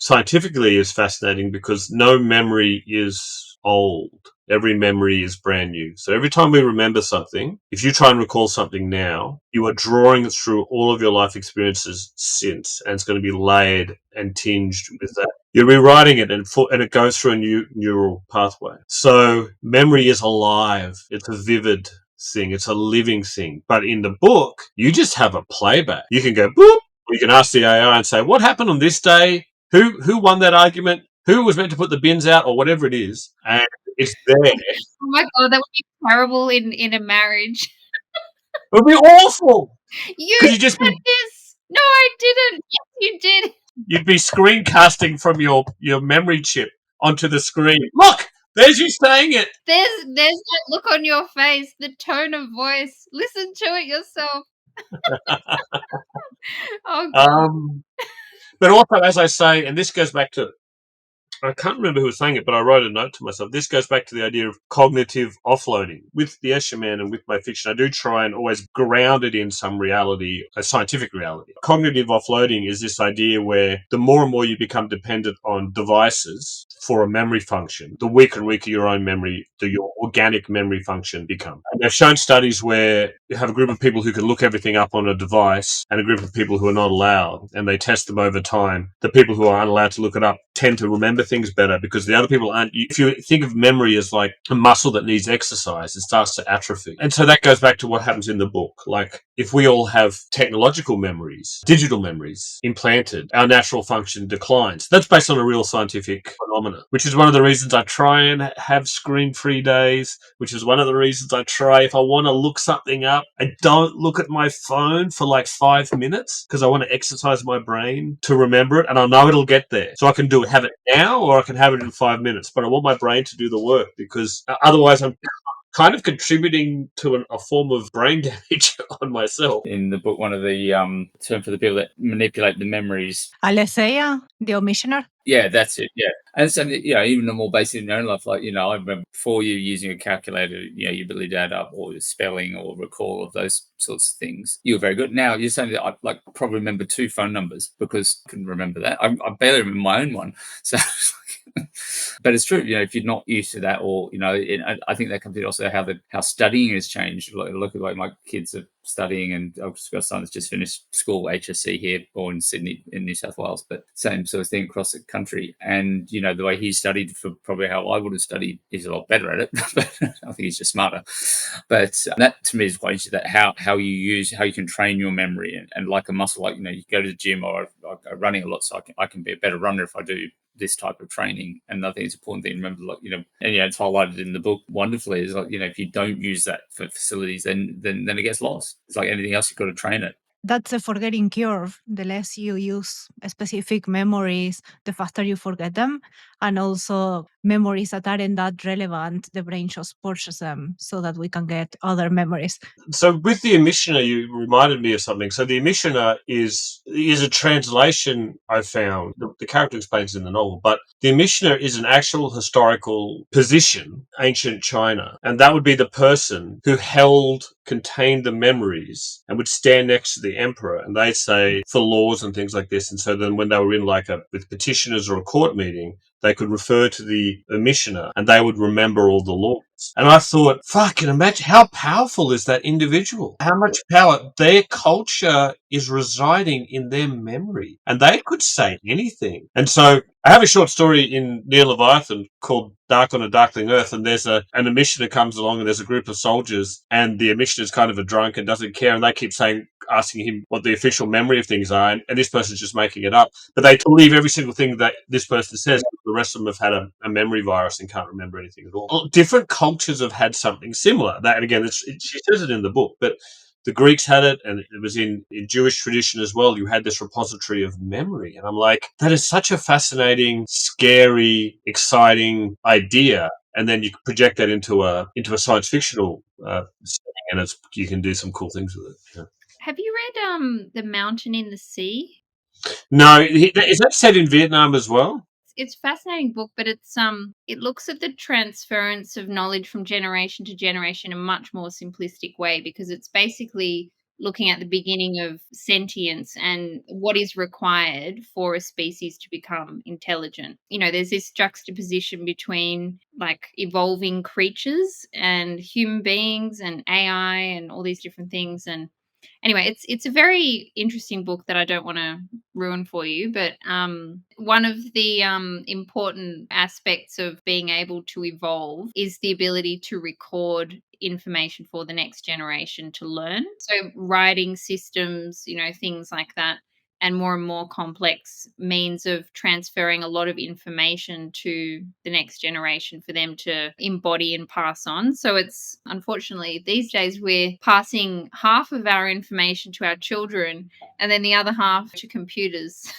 scientifically is fascinating because no memory is old. Every memory is brand new. So every time we remember something, if you try and recall something now, you are drawing it through all of your life experiences since, and it's going to be layered and tinged with that. You're rewriting it and it goes through a new neural pathway. So memory is alive. It's a vivid thing. It's a living thing. But in the book, you just have a playback. You can go, boop. You can ask the AI and say, what happened on this day? Who won that argument? Who was meant to put the bins out, or whatever it is? And it's there. Oh my God, that would be terrible in a marriage. It would be awful. You Could you just said this. No, I didn't. Yes, you did. You'd be screencasting from your memory chip onto the screen. Look, there's you saying it. There's that look on your face, the tone of voice. Listen to it yourself. Oh God. But also, as I say, and this goes back to, I can't remember who was saying it, but I wrote a note to myself. This goes back to the idea of cognitive offloading. With the Escher Man and with my fiction, I do try and always ground it in some reality, a scientific reality. Cognitive offloading is this idea where the more and more you become dependent on devices for a memory function, the weaker and weaker your own memory, your organic memory function becomes. And they've shown studies where you have a group of people who can look everything up on a device and a group of people who are not allowed, and they test them over time. The people who aren't allowed to look it up tend to remember things better because the other people aren't. If you think of memory as like a muscle that needs exercise, it starts to atrophy. And so that goes back to what happens in the book. Like if we all have technological memories, digital memories implanted, our natural function declines. That's based on a real scientific phenomena, which is one of the reasons I try and have screen-free days, which is one of the reasons I try, if I want to look something up, I don't look at my phone for like 5 minutes because I want to exercise my brain to remember it, and I know it'll get there. So I can have it now or I can have it in 5 minutes, but I want my brain to do the work because otherwise kind of contributing to a form of brain damage on myself. In the book, one of the term for the people that manipulate the memories. Alessia, the Omissioner. Yeah, that's it. Yeah. And so, even the more basic in your own life, like, I remember before you using a calculator, your ability to add up or spelling or recall of those sorts of things, you were very good. Now you're saying that I probably remember 2 phone numbers because I couldn't remember that. I barely remember my own one. So, but it's true, if you're not used to that, or, I think that comes in also how studying has changed. Look at my kids are studying, and I've got a son that's just finished school, HSC here, or in Sydney, in New South Wales, but same sort of thing across the country. And, the way he studied for probably how I would have studied, he's a lot better at it, but I think he's just smarter. But that to me is quite interesting, that how you can train your memory and like a muscle, like, you go to the gym, or I go running a lot, so I can be a better runner if I do this type of training. And I think it's an important thing to remember, and it's highlighted in the book wonderfully, is if you don't use that for facilities, then it gets lost. It's like anything else, you've got to train it. That's a forgetting curve. The less you use specific memories, the faster you forget them. And also memories that aren't that relevant, the brain just purges them so that we can get other memories. So with the Omissioner, you reminded me of something. So the Omissioner is a translation I found. The character explains it in the novel, but the Omissioner is an actual historical position, ancient China. And that would be the person who contained the memories and would stand next to the emperor, and they'd say for laws and things like this. And so then when they were in with petitioners or a court meeting, they could refer to the Omissioner and they would remember all the laws. And I thought, fucking imagine how powerful is that individual? How much power? Their culture is residing in their memory, and they could say anything. And so I have a short story in Near Leviathan called Dark on a Darkling Earth, and there's an Omissioner comes along, and there's a group of soldiers, and the Omissioner's kind of a drunk and doesn't care, and they keep asking him what the official memory of things are, and this person's just making it up. But they believe every single thing that this person says. The rest of them have had a memory virus and can't remember anything at all. Different cultures have had something similar. That, and again, she says it in the book, but the Greeks had it, and it was in Jewish tradition as well. You had this repository of memory. And I'm like, that is such a fascinating, scary, exciting idea. And then you project that into a science fictional setting, and you can do some cool things with it. Yeah. Have you read The Mountain in the Sea? No, is that set in Vietnam as well? It's a fascinating book, but it looks at the transference of knowledge from generation to generation in a much more simplistic way, because it's basically looking at the beginning of sentience and what is required for a species to become intelligent. There's this juxtaposition between evolving creatures and human beings and AI and all these different things. And anyway, it's a very interesting book that I don't want to ruin for you, but one of the important aspects of being able to evolve is the ability to record information for the next generation to learn. So writing systems, things like that, and more complex means of transferring a lot of information to the next generation for them to embody and pass on. So it's, unfortunately, these days we're passing half of our information to our children and then the other half to computers.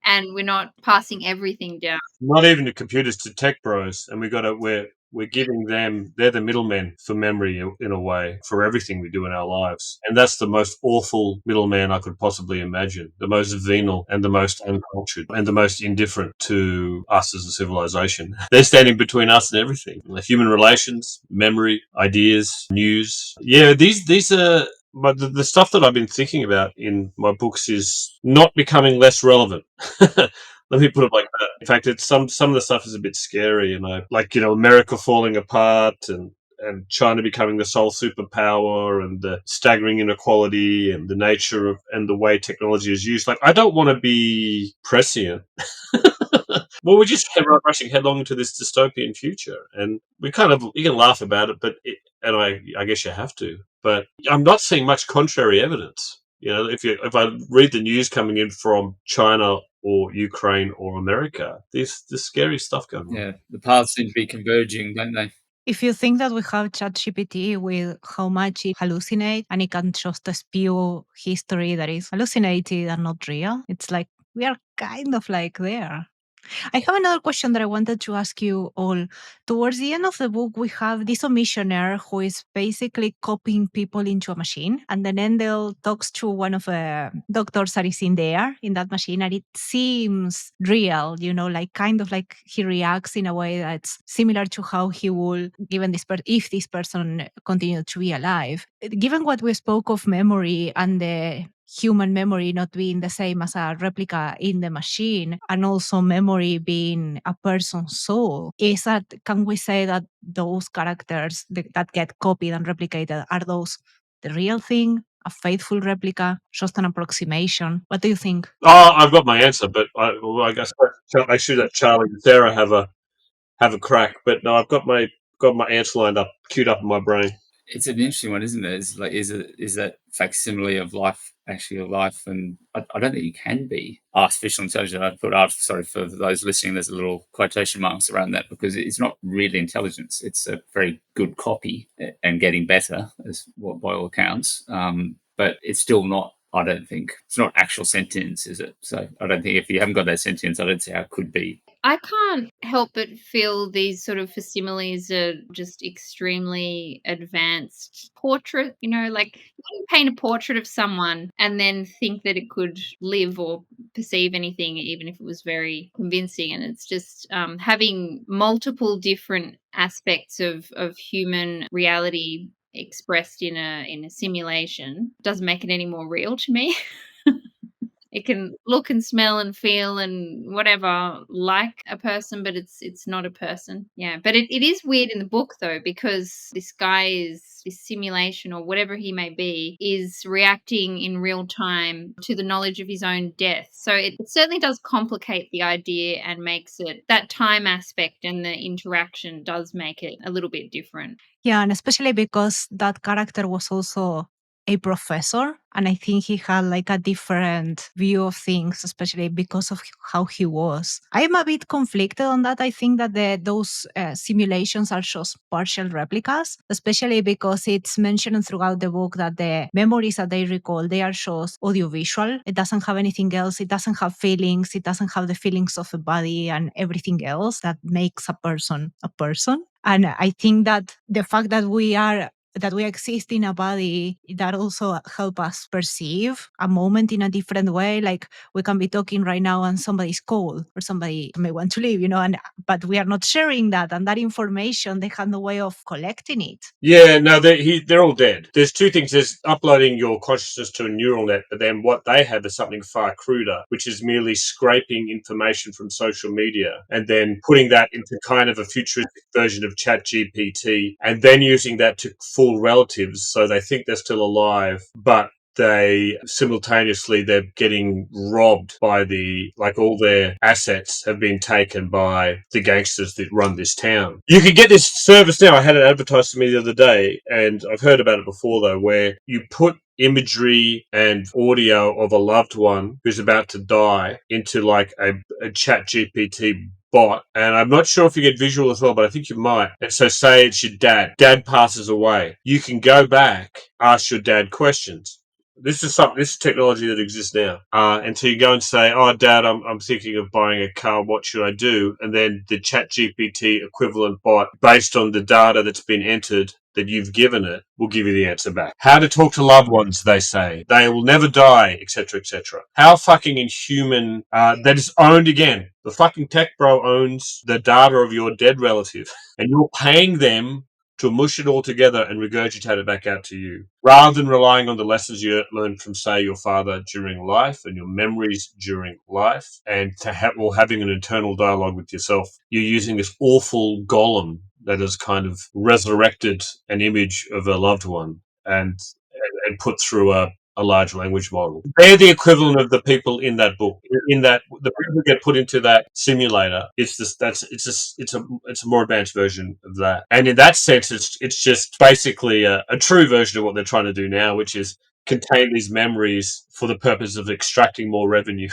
And we're not passing everything down. Not even to computers, to tech bros. And we're giving them, they're the middlemen for memory in a way, for everything we do in our lives. And that's the most awful middleman I could possibly imagine. The most venal and the most uncultured and the most indifferent to us as a civilization. They're standing between us and everything. Human relations, memory, ideas, news. Yeah, these are... But the stuff that I've been thinking about in my books is not becoming less relevant. Let me put it like that. In fact, it's some of the stuff is a bit scary, America falling apart and China becoming the sole superpower and the staggering inequality and the nature of and the way technology is used. I don't want to be prescient. Well, we're just rushing headlong into this dystopian future, and you can laugh about it, but I guess you have to. But I'm not seeing much contrary evidence. If I read the news coming in from China or Ukraine or America, there's scary stuff going on. Yeah, the paths seem to be converging, don't they? If you think that we have ChatGPT with how much it hallucinates and it can just spew history that is hallucinated and not real, it's like we are kind of there. I have another question that I wanted to ask you all. Towards the end of the book, we have this Omissioner who is basically copying people into a machine. And then Endel talks to one of the doctors that is in there, in that machine, and it seems real, like kind of like he reacts in a way that's similar to how he would, given if this person continued to be alive. Given what we spoke of memory and the human memory not being the same as a replica in the machine, and also memory being a person's soul, can we say that those characters that get copied and replicated, are those the real thing, a faithful replica, just an approximation? What do you think? Oh, I've got my answer, but I guess I should let Charlie and Sarah have a crack. But no, I've got my answer lined up, queued up in my brain. It's an interesting one, isn't it? It's like, is that facsimile of life actually a life? And I don't think you can be artificial intelligence. I put sorry for those listening, there's a little quotation marks around that, because it's not really intelligence. It's a very good copy and getting better, by all accounts. But it's still not. I don't think it's not actual sentience, is it? So I don't think, if you haven't got that sentience, I don't see how it could be. I can't help but feel these sort of facsimiles are just extremely advanced portrait. Like you can paint a portrait of someone and then think that it could live or perceive anything, even if it was very convincing. And it's just having multiple different aspects of human reality expressed in a simulation doesn't make it any more real to me. It can look and smell and feel and whatever like a person, but it's not a person. Yeah, but it is weird in the book though, because this simulation or whatever he may be is reacting in real time to the knowledge of his own death. So it certainly does complicate the idea and makes it, that time aspect and the interaction does make it a little bit different. Yeah, and especially because that character was also a professor, and I think he had like a different view of things, especially because of how he was. I am a bit conflicted on that. I think that those simulations are just partial replicas, especially because it's mentioned throughout the book that the memories that they recall, they are just audiovisual. It doesn't have anything else. It doesn't have feelings. It doesn't have the feelings of a body and everything else that makes a person a person. And I think that the fact that we exist in a body, that also help us perceive a moment in a different way. Like we can be talking right now and somebody's cold or somebody may want to leave, but we are not sharing that. And that information, they have no way of collecting it. Yeah, no, they're all dead. There's two things. There's uploading your consciousness to a neural net, but then what they have is something far cruder, which is merely scraping information from social media and then putting that into kind of a futuristic version of ChatGPT, and then using that to fool relatives so they think they're still alive, but they're getting robbed by all their assets have been taken by the gangsters that run this town. You can get this service now. I had it advertised to me the other day, and I've heard about it before though, where you put imagery and audio of a loved one who's about to die into like a chat GPT bot, and I'm not sure if you get visual as well, but I think you might. And so say it's your dad. Dad passes away. You can go back, ask your dad questions. This is technology that exists now. And so you go and say, "Oh, Dad, I'm thinking of buying a car. What should I do?" And then the ChatGPT equivalent bot, based on the data that's been entered that you've given it, will give you the answer back. How to talk to loved ones, they say. They will never die, etc., etc. How fucking inhuman. That is owned again. The fucking tech bro owns the data of your dead relative, and you're paying them to mush it all together and regurgitate it back out to you, rather than relying on the lessons you learned from, say, your father during life and your memories during life, and having an internal dialogue with yourself. You're using this awful golem that has kind of resurrected an image of a loved one and put through a large language model. They're the equivalent of the people in that book. In that, the people who get put into that simulator, it's a more advanced version of that. And in that sense, it's just basically a true version of what they're trying to do now, which is contain these memories for the purpose of extracting more revenue.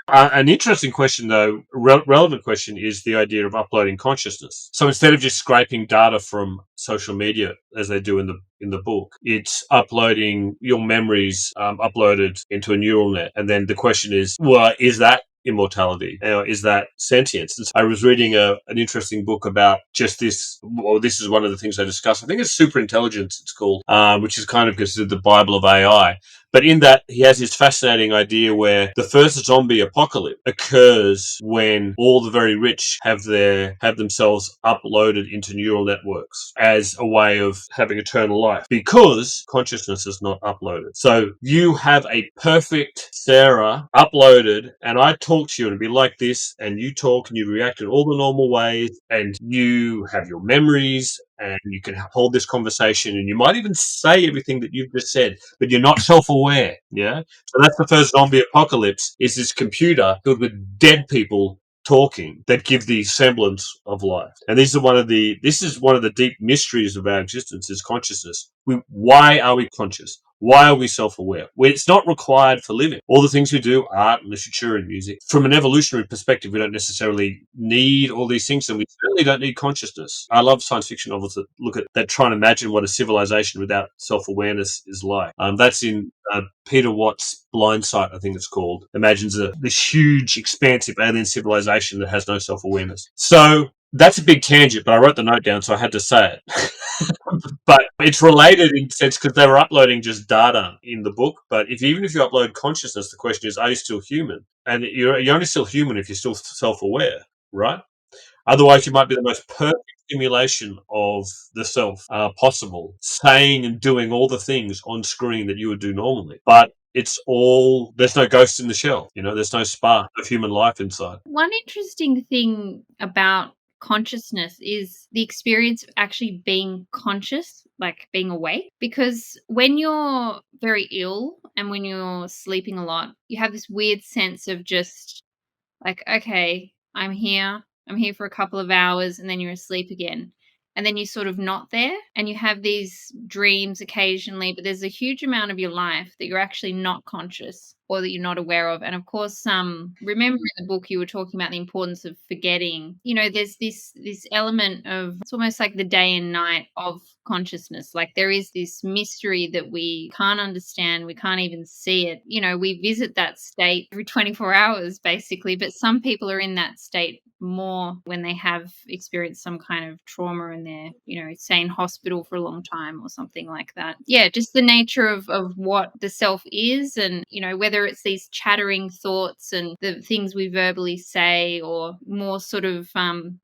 An interesting question, though, relevant question, is the idea of uploading consciousness. So instead of just scraping data from social media, as they do in the book, it's uploading your memories uploaded into a neural net. And then the question is, well, is that immortality? Is that sentience? And so I was reading an interesting book about just this. Well, this is one of the things they discuss. I think it's Super Intelligence, it's called, which is kind of considered the Bible of AI. But in that, he has this fascinating idea where the first zombie apocalypse occurs when all the very rich have themselves uploaded into neural networks as a way of having eternal life, because consciousness is not uploaded. So you have a perfect Sarah uploaded, and I talk to you, and it'd be like this, and you talk and you react in all the normal ways, and you have your memories, and you can hold this conversation, and you might even say everything that you've just said, but you're not self-aware. Yeah. So that's the first zombie apocalypse, is this computer filled with dead people talking that give the semblance of life. And this is one of the deep mysteries of our existence, is consciousness. Why are we conscious? Why are we self-aware? It's not required for living. All the things we do, art, literature, and music, from an evolutionary perspective, we don't necessarily need all these things, and we certainly don't need consciousness. I love science fiction novels that look at that, try and imagine what a civilization without self-awareness is like. That's in Peter Watt's Blind Sight, I think it's called. Imagines this huge, expansive alien civilization that has no self-awareness. So that's a big tangent, but I wrote the note down, so I had to say it. But it's related in a sense, because they were uploading just data in the book. But even if you upload consciousness, the question is, are you still human? And you're only still human if you're still self-aware, right? Otherwise, you might be the most perfect simulation of the self possible, saying and doing all the things on screen that you would do normally. But there's no ghost in the shell. There's no spark of human life inside. One interesting thing about consciousness is the experience of actually being conscious, like being awake. Because when you're very ill and when you're sleeping a lot, you have this weird sense of just like, okay, I'm here for a couple of hours, and then you're asleep again. And then you're sort of not there, and you have these dreams occasionally, but there's a huge amount of your life that you're actually not conscious, or that you're not aware of. And of course, remember in the book you were talking about the importance of forgetting. There's this element of, it's almost like the day and night of consciousness. Like there is this mystery that we can't understand, we can't even see it. We visit that state every 24 hours basically, but some people are in that state more when they have experienced some kind of trauma, and they're stay in hospital for a long time or something like that. Yeah, just the nature of what the self is, and whether it's these chattering thoughts and the things we verbally say, or more sort of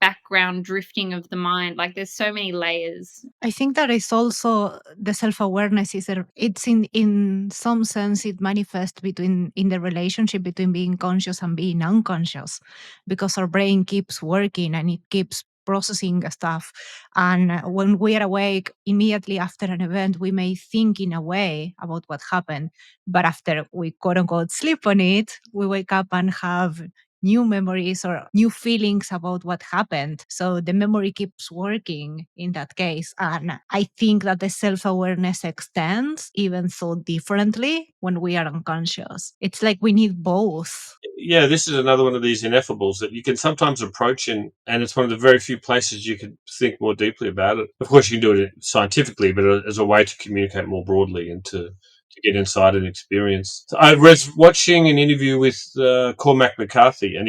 background drifting of the mind. Like there's so many layers. I think that is also the self-awareness it's in some sense it manifests in the relationship between being conscious and being unconscious, because our brain keeps working and it keeps processing stuff. And when we are awake, immediately after an event, we may think in a way about what happened, but after we quote unquote sleep on it, we wake up and have new memories or new feelings about what happened. So the memory keeps working in that case. And I think that the self-awareness extends even so differently when we are unconscious. It's like we need both. Yeah, this is another one of these ineffables that you can sometimes approach and it's one of the very few places you can think more deeply about it. Of course, you can do it scientifically, but as a way to communicate more broadly and to get inside and experience. So I was watching an interview with Cormac McCarthy, and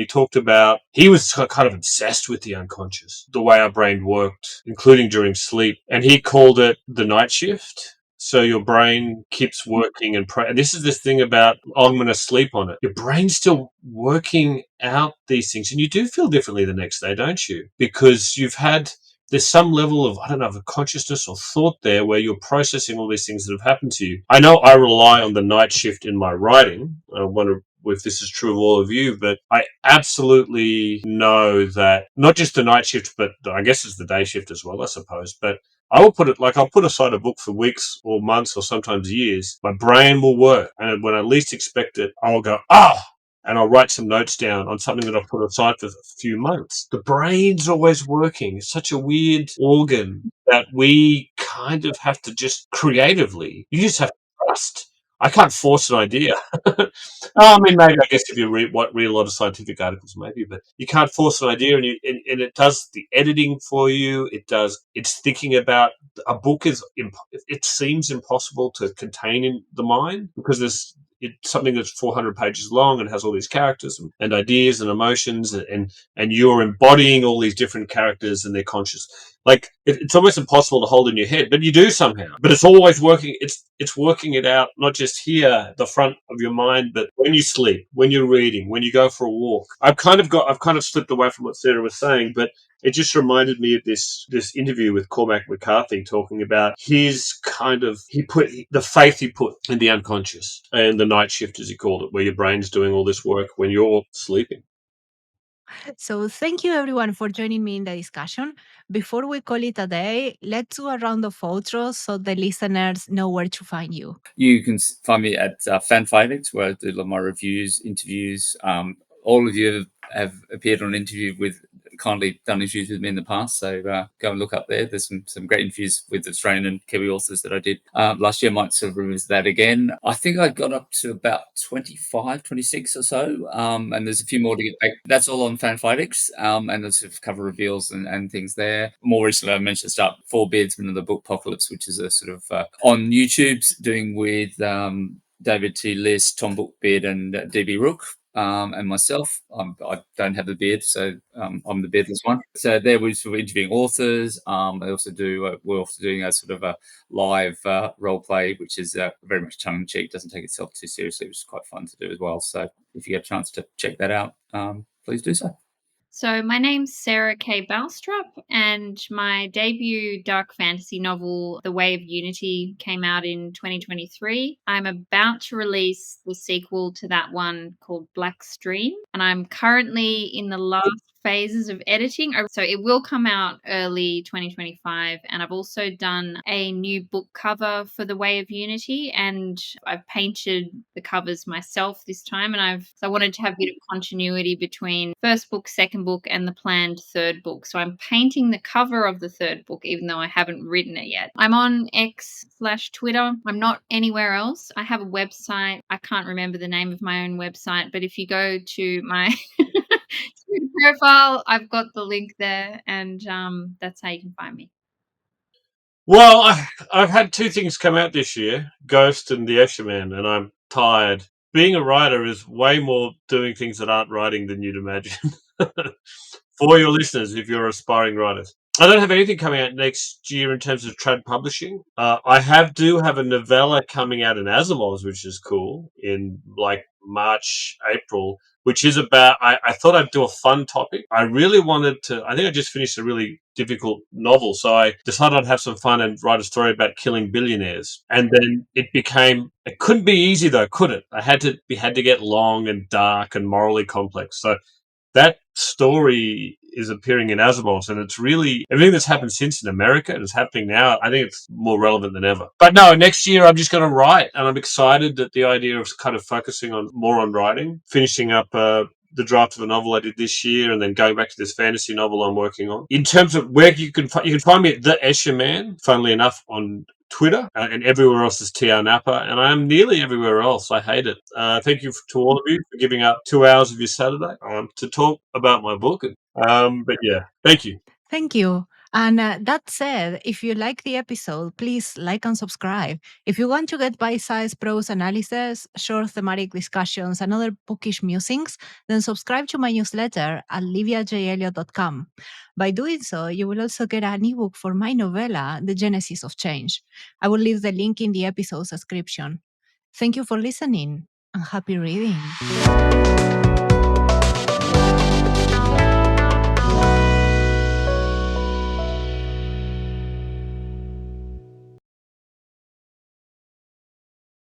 he was kind of obsessed with the unconscious, the way our brain worked, including during sleep. And he called it the night shift. So your brain keeps working and this is this thing about, I'm going to sleep on it. Your brain's still working out these things, and you do feel differently the next day, don't you? Because there's some level of, I don't know, of a consciousness or thought there where you're processing all these things that have happened to you. I know I rely on the night shift in my writing. I wonder if this is true of all of you, but I absolutely know that not just the night shift, but I guess it's the day shift as well, I suppose. But I'll put aside a book for weeks or months or sometimes years. My brain will work. And when I least expect it, I'll go, and I'll write some notes down on something that I've put aside for a few months. The brain's always working. It's such a weird organ that we kind of have to just creatively, you just have to trust. I can't force an idea. I mean, maybe I guess if you read a lot of scientific articles, maybe, but you can't force an idea, and it does the editing for you. It's thinking about a book it seems impossible to contain in the mind because it's something that's 400 pages long and has all these characters and ideas and emotions, and you're embodying all these different characters and their conscious. Like it's almost impossible to hold in your head, but you do somehow. But it's always working. It's working it out, not just here at the front of your mind, but when you sleep, when you're reading, when you go for a walk. I've kind of slipped away from what Sarah was saying, but it just reminded me of this interview with Cormac McCarthy talking about his the faith he put in the unconscious and the night shift, as he called it, where your brain's doing all this work when you're sleeping. So thank you everyone for joining me in the discussion. Before we call it a day, let's do a round of outros so the listeners know where to find you. You can find me at FanFi, where I do a lot of my reviews, interviews. All of you have appeared on an interview kindly done interviews with me in the past, so go and look up there. There's some great interviews with Australian and Kiwi authors that I did last year. I might sort of revisit that again. I think I got up to about 25, 26 or so, and there's a few more to get back. That's all on FanFi, and there's sort of cover reveals and things there. More recently, I mentioned to start Four Beardsmen of the Book Apocalypse, which is a sort of on YouTube, doing with David T. List, Tom Bookbeard, and DB Rook. And myself, I don't have the beard, so I'm the beardless one. So there we're sort of interviewing authors. They also do. We're also doing a sort of a live role play, which is very much tongue in cheek, doesn't take itself too seriously, which is quite fun to do as well. So if you get a chance to check that out, please do so. So my name's Sarah K Balstrup, and my debut dark fantasy novel, The Way of Unity, came out in 2023. I'm about to release the sequel to that one called Black Stream, and I'm currently in the last phases of editing. So it will come out early 2025, and I've also done a new book cover for The Way of Unity, and I've painted the covers myself this time, and I wanted to have a bit of continuity between first book, second book, and the planned third book. So I'm painting the cover of the third book, even though I haven't written it yet. I'm on X/Twitter. I'm not anywhere else. I have a website. I can't remember the name of my own website, but if you go to my Twitter profile, I've got the link there, and that's how you can find me. Well, I've had two things come out this year, Ghost and the Escher Man, and I'm tired. Being a writer is way more doing things that aren't writing than you'd imagine. For your listeners, if you're aspiring writers. I don't have anything coming out next year in terms of trad publishing. I do have a novella coming out in Asimov's, which is cool, in like March, April, which is about, I thought I'd do a fun topic. I really wanted to, I think I just finished a really difficult novel, so I decided I'd have some fun and write a story about killing billionaires. And then it couldn't be easy though, could it? I had to get long and dark and morally complex. So that story is appearing in Asimov's, and it's really everything that's happened since in America and is happening now. I think it's more relevant than ever. But no, next year I'm just going to write, and I'm excited that the idea of kind of focusing more on writing, finishing up the draft of a novel I did this year, and then going back to this fantasy novel I'm working on. In terms of where you can find me at the Escher Man, funnily enough, on Twitter, and everywhere else is TR Napa, and I am nearly everywhere else. I hate it. Thank you to all of you for giving up 2 hours of your Saturday to talk about my book. But yeah, thank you. Thank you. And that said, if you like the episode, please like and subscribe. If you want to get bite-sized prose analysis, short thematic discussions, and other bookish musings, then subscribe to my newsletter at liviajelliot.com. By doing so, you will also get an ebook for my novella, The Genesis of Change. I will leave the link in the episode description. Thank you for listening, and happy reading.